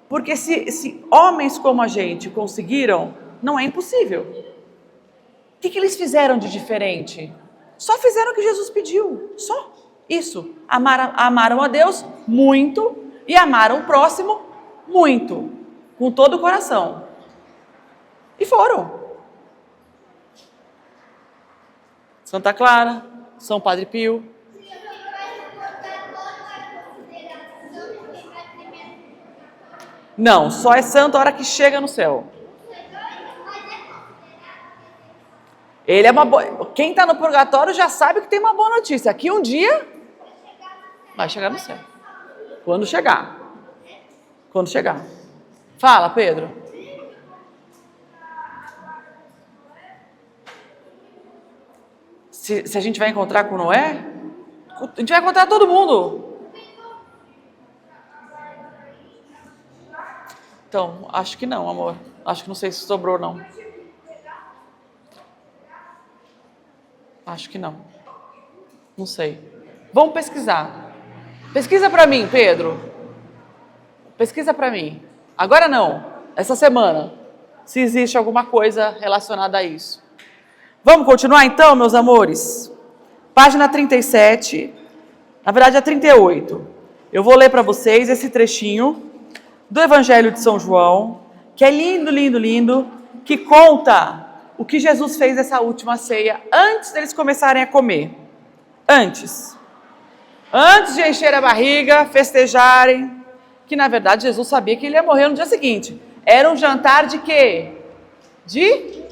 Porque se homens como a gente conseguiram, não é impossível. O que eles fizeram de diferente? Só fizeram o que Jesus pediu, só isso. Amaram a Deus muito e amaram o próximo muito, com todo o coração. E foram. Santa Clara, São Padre Pio. Não, só é santo a hora que chega no céu. Ele é uma boa... Quem está no purgatório já sabe que tem uma boa notícia. Aqui um dia vai chegar no céu. Quando chegar. Quando chegar. Fala, Pedro. Se a gente vai encontrar com Noé, a gente vai encontrar todo mundo. Então, acho que não, amor. Acho que não sei se sobrou, não. Acho que não. Não sei. Vamos pesquisar. Pesquisa para mim, Pedro. Pesquisa para mim. Agora não. Essa semana. Se existe alguma coisa relacionada a isso. Vamos continuar então, meus amores? Página 37. Na verdade é 38. Eu vou ler para vocês esse trechinho do Evangelho de São João, que é lindo, lindo, lindo, que conta o que Jesus fez nessa última ceia, antes deles começarem a comer. Antes de encher a barriga, festejarem, que na verdade Jesus sabia que ele ia morrer no dia seguinte. Era um jantar de quê? De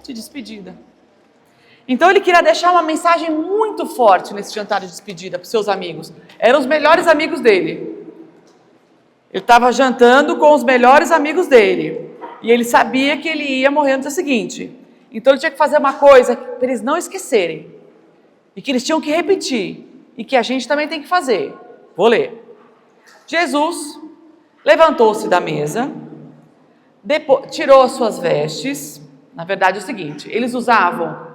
despedida. Então ele queria deixar uma mensagem muito forte nesse jantar de despedida para os seus amigos. Eram os melhores amigos dele. Ele estava jantando com os melhores amigos dele. E ele sabia que ele ia morrer no dia seguinte. Então ele tinha que fazer uma coisa para eles não esquecerem. E que eles tinham que repetir. E que a gente também tem que fazer. Vou ler. Jesus levantou-se da mesa, tirou as suas vestes. Na verdade é o seguinte, eles usavam,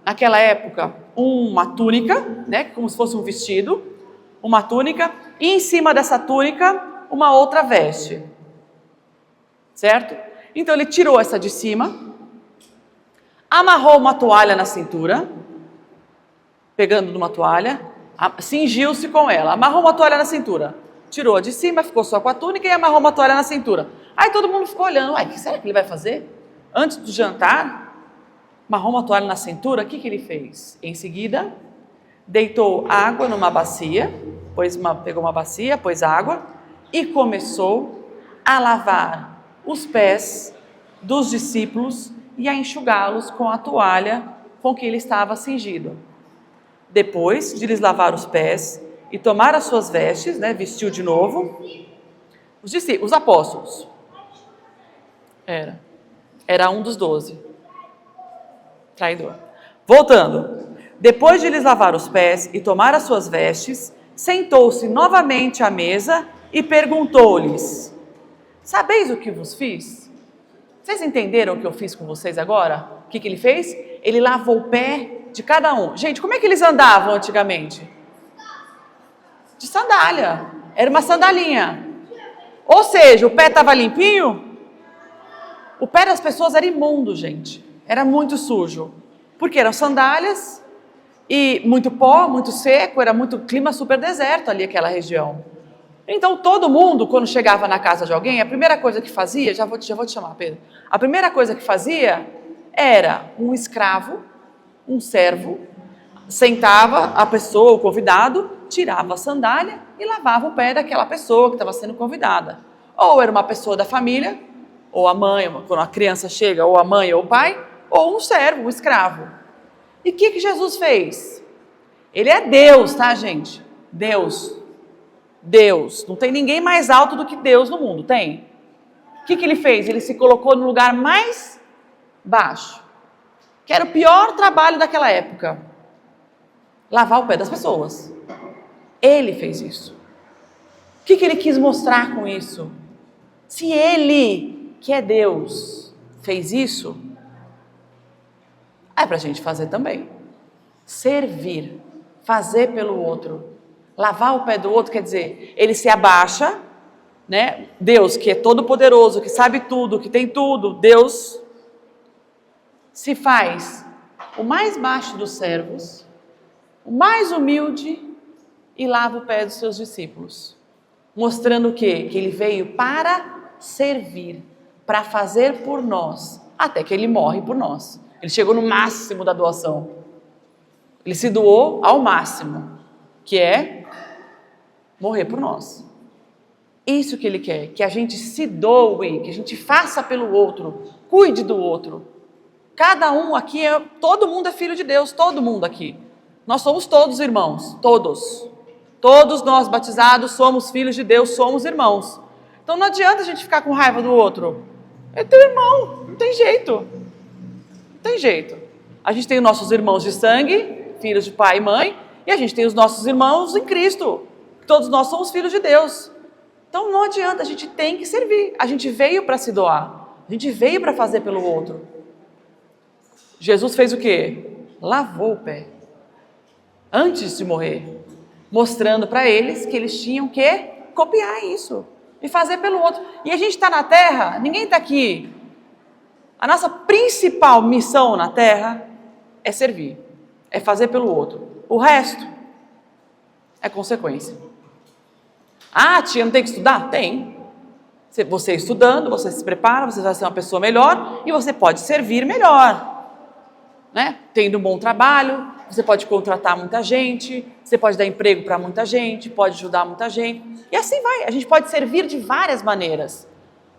naquela época, uma túnica, né, como se fosse um vestido, uma túnica, e em cima dessa túnica, uma outra veste. Certo? Então ele tirou essa de cima, amarrou uma toalha na cintura, pegando numa toalha, cingiu-se com ela, amarrou uma toalha na cintura, tirou a de cima, ficou só com a túnica e amarrou uma toalha na cintura. Aí todo mundo ficou olhando, o que será que ele vai fazer? Antes do jantar, amarrou uma toalha na cintura, o que ele fez? Em seguida, deitou água numa bacia, pegou uma bacia, pôs água e começou a lavar os pés dos discípulos e a enxugá-los com a toalha com que ele estava cingido. Depois de lhes lavar os pés e tomar as suas vestes, né, vestiu de novo, os apóstolos. Era um dos 12. Traidor. Voltando. Depois de lhes lavar os pés e tomar as suas vestes, sentou-se novamente à mesa e perguntou-lhes: sabeis o que vos fiz? Vocês entenderam o que eu fiz com vocês agora? O que ele fez? Ele lavou o pé de cada um. Gente, como é que eles andavam antigamente? De sandália. Era uma sandalinha. Ou seja, o pé estava limpinho? O pé das pessoas era imundo, gente. Era muito sujo. Porque eram sandálias e muito pó, muito seco, era muito clima super deserto ali aquela região. Então todo mundo, quando chegava na casa de alguém, a primeira coisa que fazia, já vou te chamar, Pedro. A primeira coisa que fazia era um escravo, um servo, sentava a pessoa, o convidado, tirava a sandália e lavava o pé daquela pessoa que estava sendo convidada. Ou era uma pessoa da família, ou a mãe, quando a criança chega, ou a mãe ou o pai, ou um servo, um escravo. E o que Jesus fez? Ele é Deus, tá, gente? Deus. Deus. Não tem ninguém mais alto do que Deus no mundo, tem? O que ele fez? Ele se colocou no lugar mais baixo, que era o pior trabalho daquela época. Lavar o pé das pessoas. Ele fez isso. O que ele quis mostrar com isso? Se ele, que é Deus, fez isso, é para a gente fazer também. Servir, fazer pelo outro. Lavar o pé do outro quer dizer, ele se abaixa, né? Deus, que é todo poderoso, que sabe tudo, que tem tudo, Deus se faz o mais baixo dos servos, o mais humilde, e lava o pé dos seus discípulos. Mostrando o quê? Que ele veio para servir, para fazer por nós, até que ele morre por nós. Ele chegou no máximo da doação. Ele se doou ao máximo, que é morrer por nós. Isso que ele quer, que a gente se doe, que a gente faça pelo outro, cuide do outro. Cada um aqui, todo mundo é filho de Deus, todo mundo aqui. Nós somos todos irmãos, todos. Todos nós batizados somos filhos de Deus, somos irmãos. Então não adianta a gente ficar com raiva do outro. É teu irmão, não tem jeito. Não tem jeito. A gente tem os nossos irmãos de sangue, filhos de pai e mãe, e a gente tem os nossos irmãos em Cristo. Todos nós somos filhos de Deus. Então não adianta, a gente tem que servir. A gente veio para se doar. A gente veio para fazer pelo outro. Jesus fez o quê? Lavou o pé. Antes de morrer. Mostrando para eles que eles tinham que copiar isso. E fazer pelo outro. E a gente está na terra, ninguém está aqui. A nossa principal missão na terra é servir. É fazer pelo outro. O resto é consequência. Ah, tia, não tem que estudar? Tem. Você estudando, você se prepara, você vai ser uma pessoa melhor e você pode servir melhor. Né? Tendo um bom trabalho, você pode contratar muita gente, você pode dar emprego para muita gente, pode ajudar muita gente. E assim vai, a gente pode servir de várias maneiras.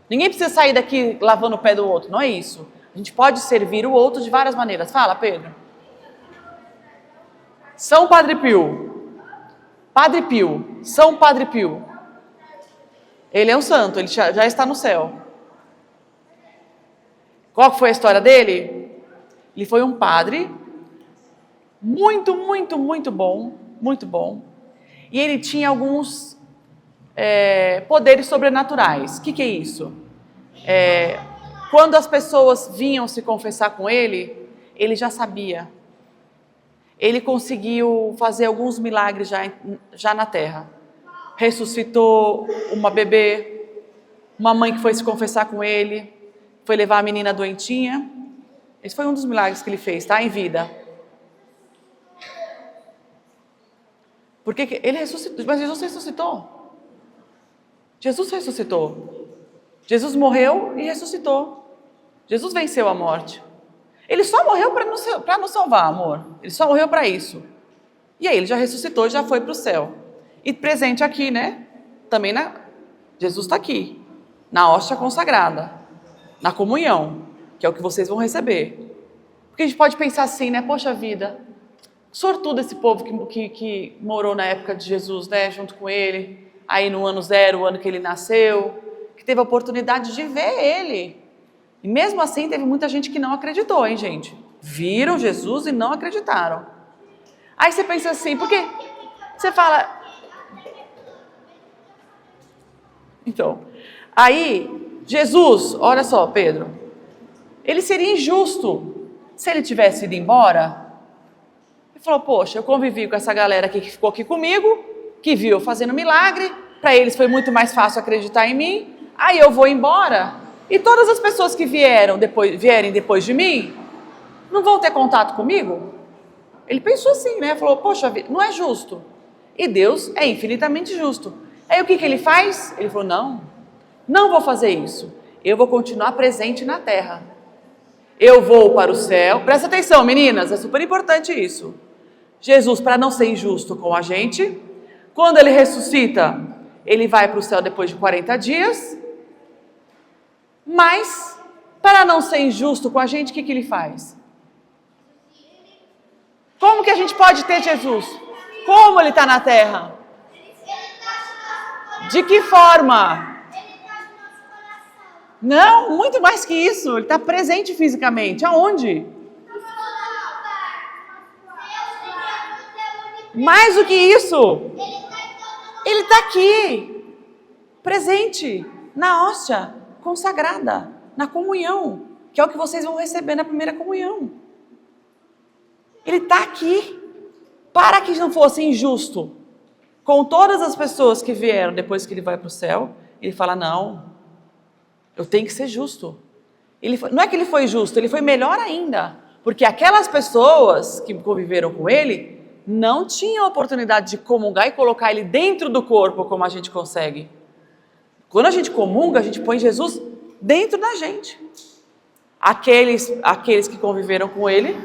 Ninguém precisa sair daqui lavando o pé do outro, não é isso. A gente pode servir o outro de várias maneiras. Fala, Pedro. São Padre Pio. Padre Pio, São Padre Pio. Ele é um santo, ele já está no céu. Qual foi a história dele? Ele foi um padre muito, muito, muito bom, muito bom. E ele tinha alguns poderes sobrenaturais. O que é isso? Quando as pessoas vinham se confessar com ele, ele já sabia. Ele conseguiu fazer alguns milagres já na terra. Ressuscitou uma bebê, uma mãe que foi se confessar com ele, foi levar a menina doentinha. Esse foi um dos milagres que ele fez, tá? Em vida. Porque ele ressuscitou, mas Jesus ressuscitou. Jesus ressuscitou. Jesus morreu e ressuscitou. Jesus venceu a morte. Ele só morreu para nos salvar, amor. Ele só morreu para isso. E aí ele já ressuscitou, já foi para o céu. E presente aqui, né? Também Jesus está aqui. Na hóstia consagrada. Na comunhão. Que é o que vocês vão receber. Porque a gente pode pensar assim, né? Poxa vida, sortudo esse povo que morou na época de Jesus, né? Junto com ele. Aí no ano 0, o ano que ele nasceu. Que teve a oportunidade de ver ele. E mesmo assim teve muita gente que não acreditou, hein, gente? Viram Jesus e não acreditaram. Aí você pensa assim, porque você fala... Então, aí Jesus, olha só, Pedro, ele seria injusto se ele tivesse ido embora. Ele falou, poxa, eu convivi com essa galera aqui que ficou aqui comigo, que viu eu fazendo milagre, para eles foi muito mais fácil acreditar em mim, aí eu vou embora, e todas as pessoas que vierem depois de mim, não vão ter contato comigo? Ele pensou assim, né? Falou, poxa, não é justo. E Deus é infinitamente justo. Aí o que ele faz? Ele falou, não vou fazer isso. Eu vou continuar presente na terra. Eu vou para o céu. Presta atenção, meninas, é super importante isso. Jesus, para não ser injusto com a gente, quando ele ressuscita, ele vai para o céu depois de 40 dias. Mas, para não ser injusto com a gente, o que ele faz? Como que a gente pode ter Jesus? Como ele está na terra? De que forma? Não, muito mais que isso. Ele está presente fisicamente. Aonde? Mais do que isso. Ele está aqui, presente, na hóstia consagrada, na comunhão, que é o que vocês vão receber na primeira comunhão. Ele está aqui, para que não fosse injusto com todas as pessoas que vieram depois que ele vai para o céu. Ele fala, não, eu tenho que ser justo. Não é que ele foi justo, ele foi melhor ainda, porque aquelas pessoas que conviveram com ele não tinham a oportunidade de comungar e colocar ele dentro do corpo como a gente consegue. Quando a gente comunga, a gente põe Jesus dentro da gente. Aqueles que conviveram com ele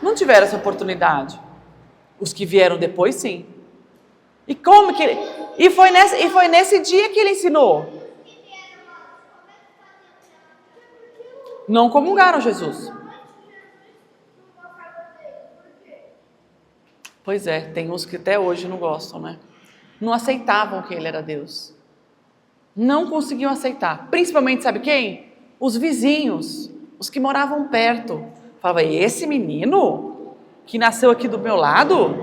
não tiveram essa oportunidade. Os que vieram depois, sim. E como que ele... E foi nesse dia que ele ensinou. Não comungaram Jesus. Pois é, tem uns que até hoje não gostam, né? Não aceitavam que ele era Deus. Não conseguiam aceitar. Principalmente, sabe quem? Os vizinhos, os que moravam perto. Falava, esse menino que nasceu aqui do meu lado,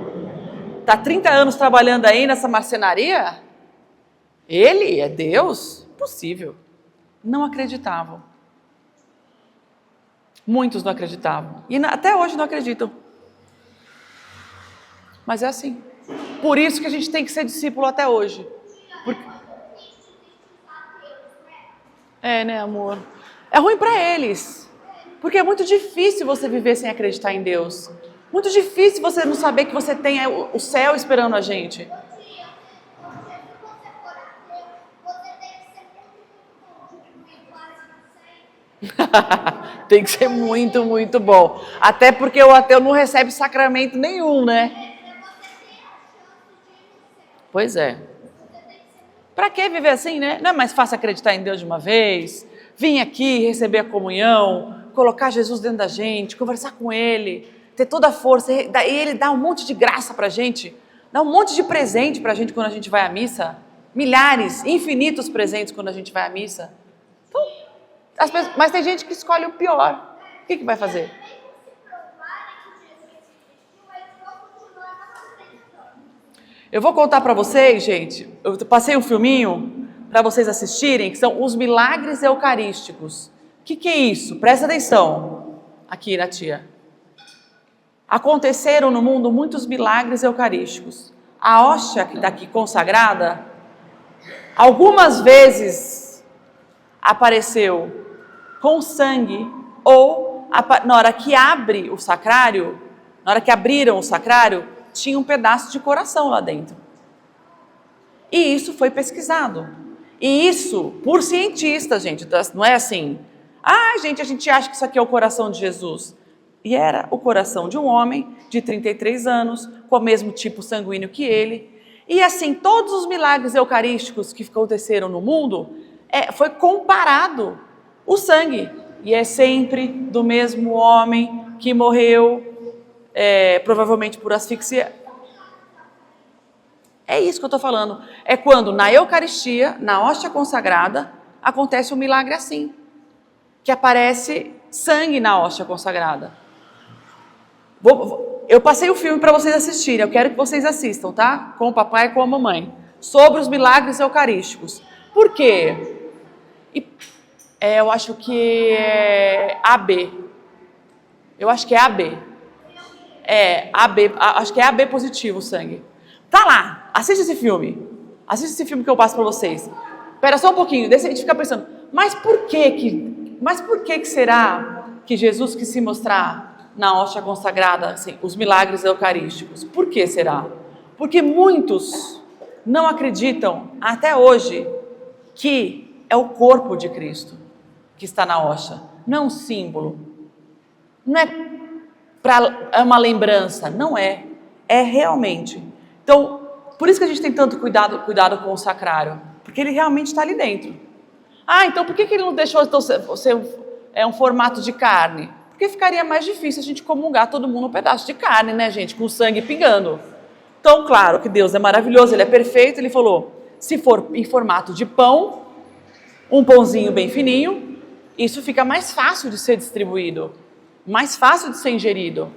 está há 30 anos trabalhando aí nessa marcenaria? Ele é Deus? Impossível. Não acreditavam. Muitos não acreditavam. E até hoje não acreditam. Mas é assim. Por isso que a gente tem que ser discípulo até hoje. É, né, amor? É ruim para eles. Porque é muito difícil você viver sem acreditar em Deus. Muito difícil você não saber que você tem o céu esperando a gente. Tem que ser muito, muito bom. Até porque o ateu não recebe sacramento nenhum, né? Pois é. Para que viver assim, né? Não é mais fácil acreditar em Deus de uma vez? Vir aqui, receber a comunhão, colocar Jesus dentro da gente, conversar com Ele, ter toda a força, e Ele dá um monte de graça pra gente, dá um monte de presente pra gente quando a gente vai à missa, milhares, infinitos presentes quando a gente vai à missa. Então, mas tem gente que escolhe o pior. O que vai fazer? Eu vou contar para vocês, gente, eu passei um filminho para vocês assistirem, que são os milagres eucarísticos. O que é isso? Presta atenção aqui na tia. Aconteceram no mundo muitos milagres eucarísticos. A hóstia que está aqui consagrada, algumas vezes apareceu com sangue, ou na hora que abre o sacrário, na hora que abriram o sacrário, tinha um pedaço de coração lá dentro. E isso foi pesquisado. E isso por cientistas, gente. Não é assim, gente, a gente acha que isso aqui é o coração de Jesus. E era o coração de um homem de 33 anos, com o mesmo tipo sanguíneo que ele. E assim, todos os milagres eucarísticos que aconteceram no mundo, foi comparado o sangue. E é sempre do mesmo homem que morreu, provavelmente por asfixia. É isso que eu estou falando. É quando na Eucaristia, na hóstia consagrada, acontece um milagre assim. que aparece sangue na hóstia consagrada. Eu passei o filme para vocês assistirem, eu quero que vocês assistam, tá? Com o papai e com a mamãe. Sobre os milagres eucarísticos. Por quê? Eu acho que é AB. Eu acho que é AB. AB, acho que é AB positivo o sangue. Tá lá, assiste esse filme. Assiste esse filme que eu passo para vocês. Espera só um pouquinho, deixa a gente ficar pensando. Mas por que será que Jesus quis se mostrar na hóstia consagrada, assim, os milagres eucarísticos? Por que será? Porque muitos não acreditam até hoje que é o corpo de Cristo que está na hóstia, não é um símbolo, não é uma lembrança, não é realmente. Então, por isso que a gente tem tanto cuidado com o sacrário, porque ele realmente está ali dentro. Então por que ele não deixou ser um formato de carne? Porque ficaria mais difícil a gente comungar todo mundo um pedaço de carne, né, gente, com sangue pingando. Então, claro que Deus é maravilhoso, Ele é perfeito, Ele falou, se for em formato de pão, um pãozinho bem fininho, isso fica mais fácil de ser distribuído, mais fácil de ser ingerido.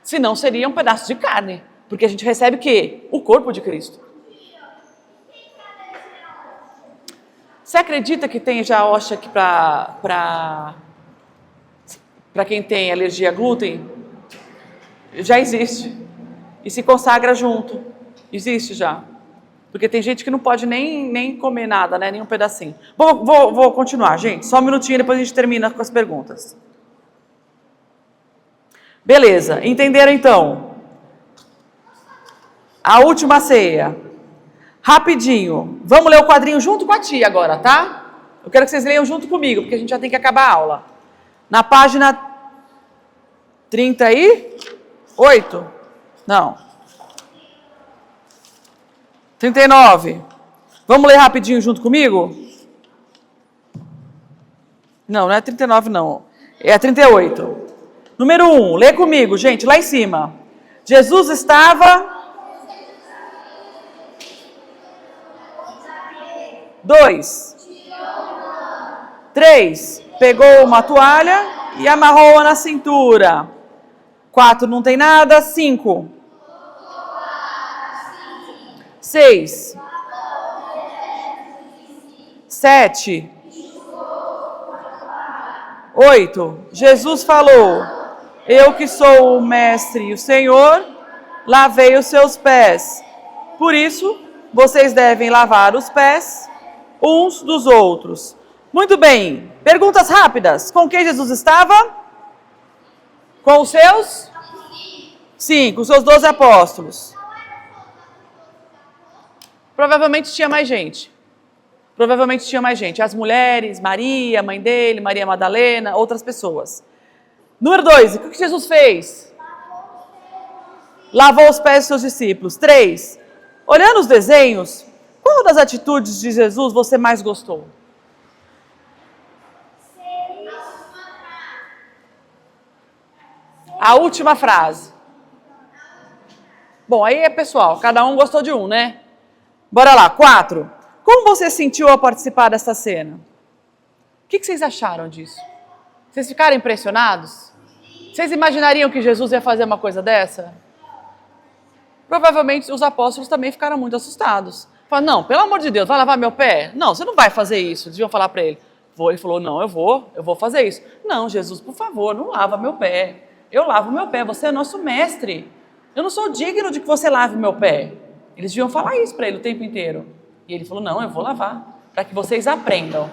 Senão seria um pedaço de carne, porque a gente recebe o quê? O corpo de Cristo. Você acredita que tem já hóstia aqui para quem tem alergia a glúten? Já existe. E se consagra junto. Existe já. Porque tem gente que não pode nem comer nada, né? Nem um pedacinho. Vou continuar, gente. Só um minutinho, depois a gente termina com as perguntas. Beleza, entenderam então? A última ceia. Rapidinho. Vamos ler o quadrinho junto com a tia agora, tá? Eu quero que vocês leiam junto comigo, porque a gente já tem que acabar a aula. Na página 38? Não. 39. Vamos ler rapidinho junto comigo? Não é 39 não. É 38. Número 1, lê comigo, gente, lá em cima. Jesus estava... 2. 3. Pegou uma toalha e amarrou-a na cintura. 4. Não tem nada. 5. 6. 7. 8. Jesus falou: eu que sou o mestre e o Senhor, lavei os seus pés. Por isso, vocês devem lavar os pés uns dos outros. Muito bem. Perguntas rápidas. Com quem Jesus estava? Com os seus? Sim, com os seus 12 apóstolos. Provavelmente tinha mais gente. As mulheres, Maria, mãe dele, Maria Madalena, outras pessoas. Número 2, o que Jesus fez? Lavou os pés dos seus discípulos. 3, olhando os desenhos, qual das atitudes de Jesus você mais gostou? A última frase. Bom, aí é pessoal, cada um gostou de um, né? Bora lá, 4. Como você sentiu ao participar dessa cena? O que vocês acharam disso? Vocês ficaram impressionados? Vocês imaginariam que Jesus ia fazer uma coisa dessa? Provavelmente os apóstolos também ficaram muito assustados. Falaram, não, pelo amor de Deus, vai lavar meu pé? Não, você não vai fazer isso. Eles iam falar para ele. Ele falou, não, eu vou fazer isso. Não, Jesus, por favor, não lava meu pé. Eu lavo meu pé, você é nosso mestre. Eu não sou digno de que você lave meu pé. Eles deviam falar isso para ele o tempo inteiro. E ele falou, não, eu vou lavar, para que vocês aprendam.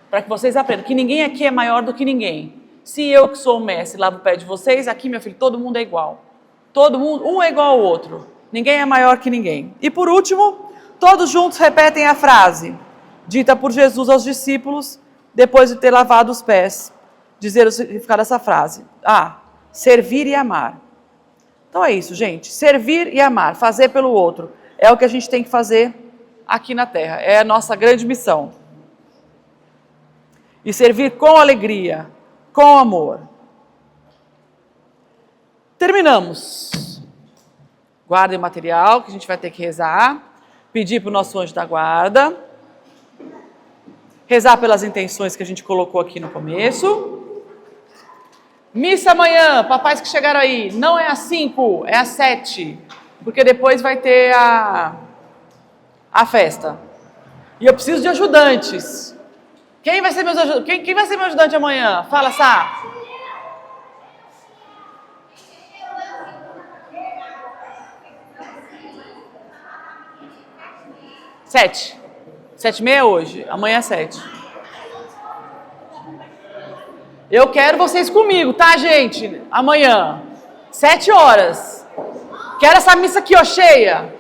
Para que vocês aprendam que ninguém aqui é maior do que ninguém. Se eu que sou o mestre lavo o pé de vocês, aqui, meu filho, todo mundo é igual. Todo mundo, um é igual ao outro. Ninguém é maior que ninguém. E por último, todos juntos repetem a frase, dita por Jesus aos discípulos, depois de ter lavado os pés. Dizer o significado dessa frase. Servir e amar. Então é isso, gente. Servir e amar, fazer pelo outro. É o que a gente tem que fazer aqui na Terra. É a nossa grande missão. E servir com alegria, com amor. Terminamos. Guardem o material que a gente vai ter que rezar. Pedir para o nosso anjo da guarda. Rezar pelas intenções que a gente colocou aqui no começo. Missa amanhã, papais que chegaram aí, não é às 5, é às 7, porque depois vai ter a festa. E eu preciso de ajudantes. Quem vai ser quem vai ser meu ajudante amanhã? Fala, Sá. Sete. 7h30 hoje, amanhã é 7. Eu quero vocês comigo, tá, gente? Amanhã, 7 horas. Quero essa missa aqui, ó, cheia.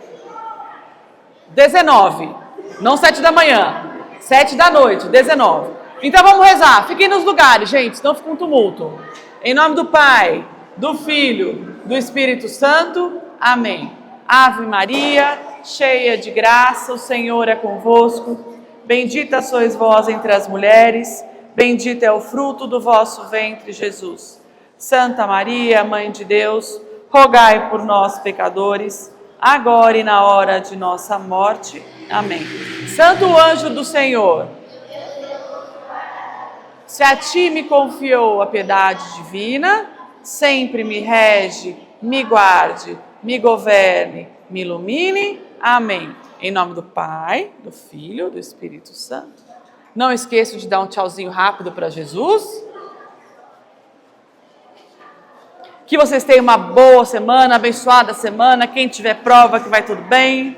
19. Não 7 da manhã. 7 da noite, 19. Então vamos rezar. Fiquem nos lugares, gente, senão fica um tumulto. Em nome do Pai, do Filho, do Espírito Santo. Amém. Ave Maria, cheia de graça, o Senhor é convosco. Bendita sois vós entre as mulheres, bendito é o fruto do vosso ventre, Jesus. Santa Maria, Mãe de Deus, rogai por nós, pecadores, agora e na hora de nossa morte. Amém. Santo anjo do Senhor, se a ti me confiou a piedade divina, sempre me rege, me guarde, me governe, me ilumine. Amém. Em nome do Pai, do Filho, do Espírito Santo. Não esqueça de dar um tchauzinho rápido para Jesus. Que vocês tenham uma boa semana, abençoada semana. Quem tiver prova, que vai tudo bem.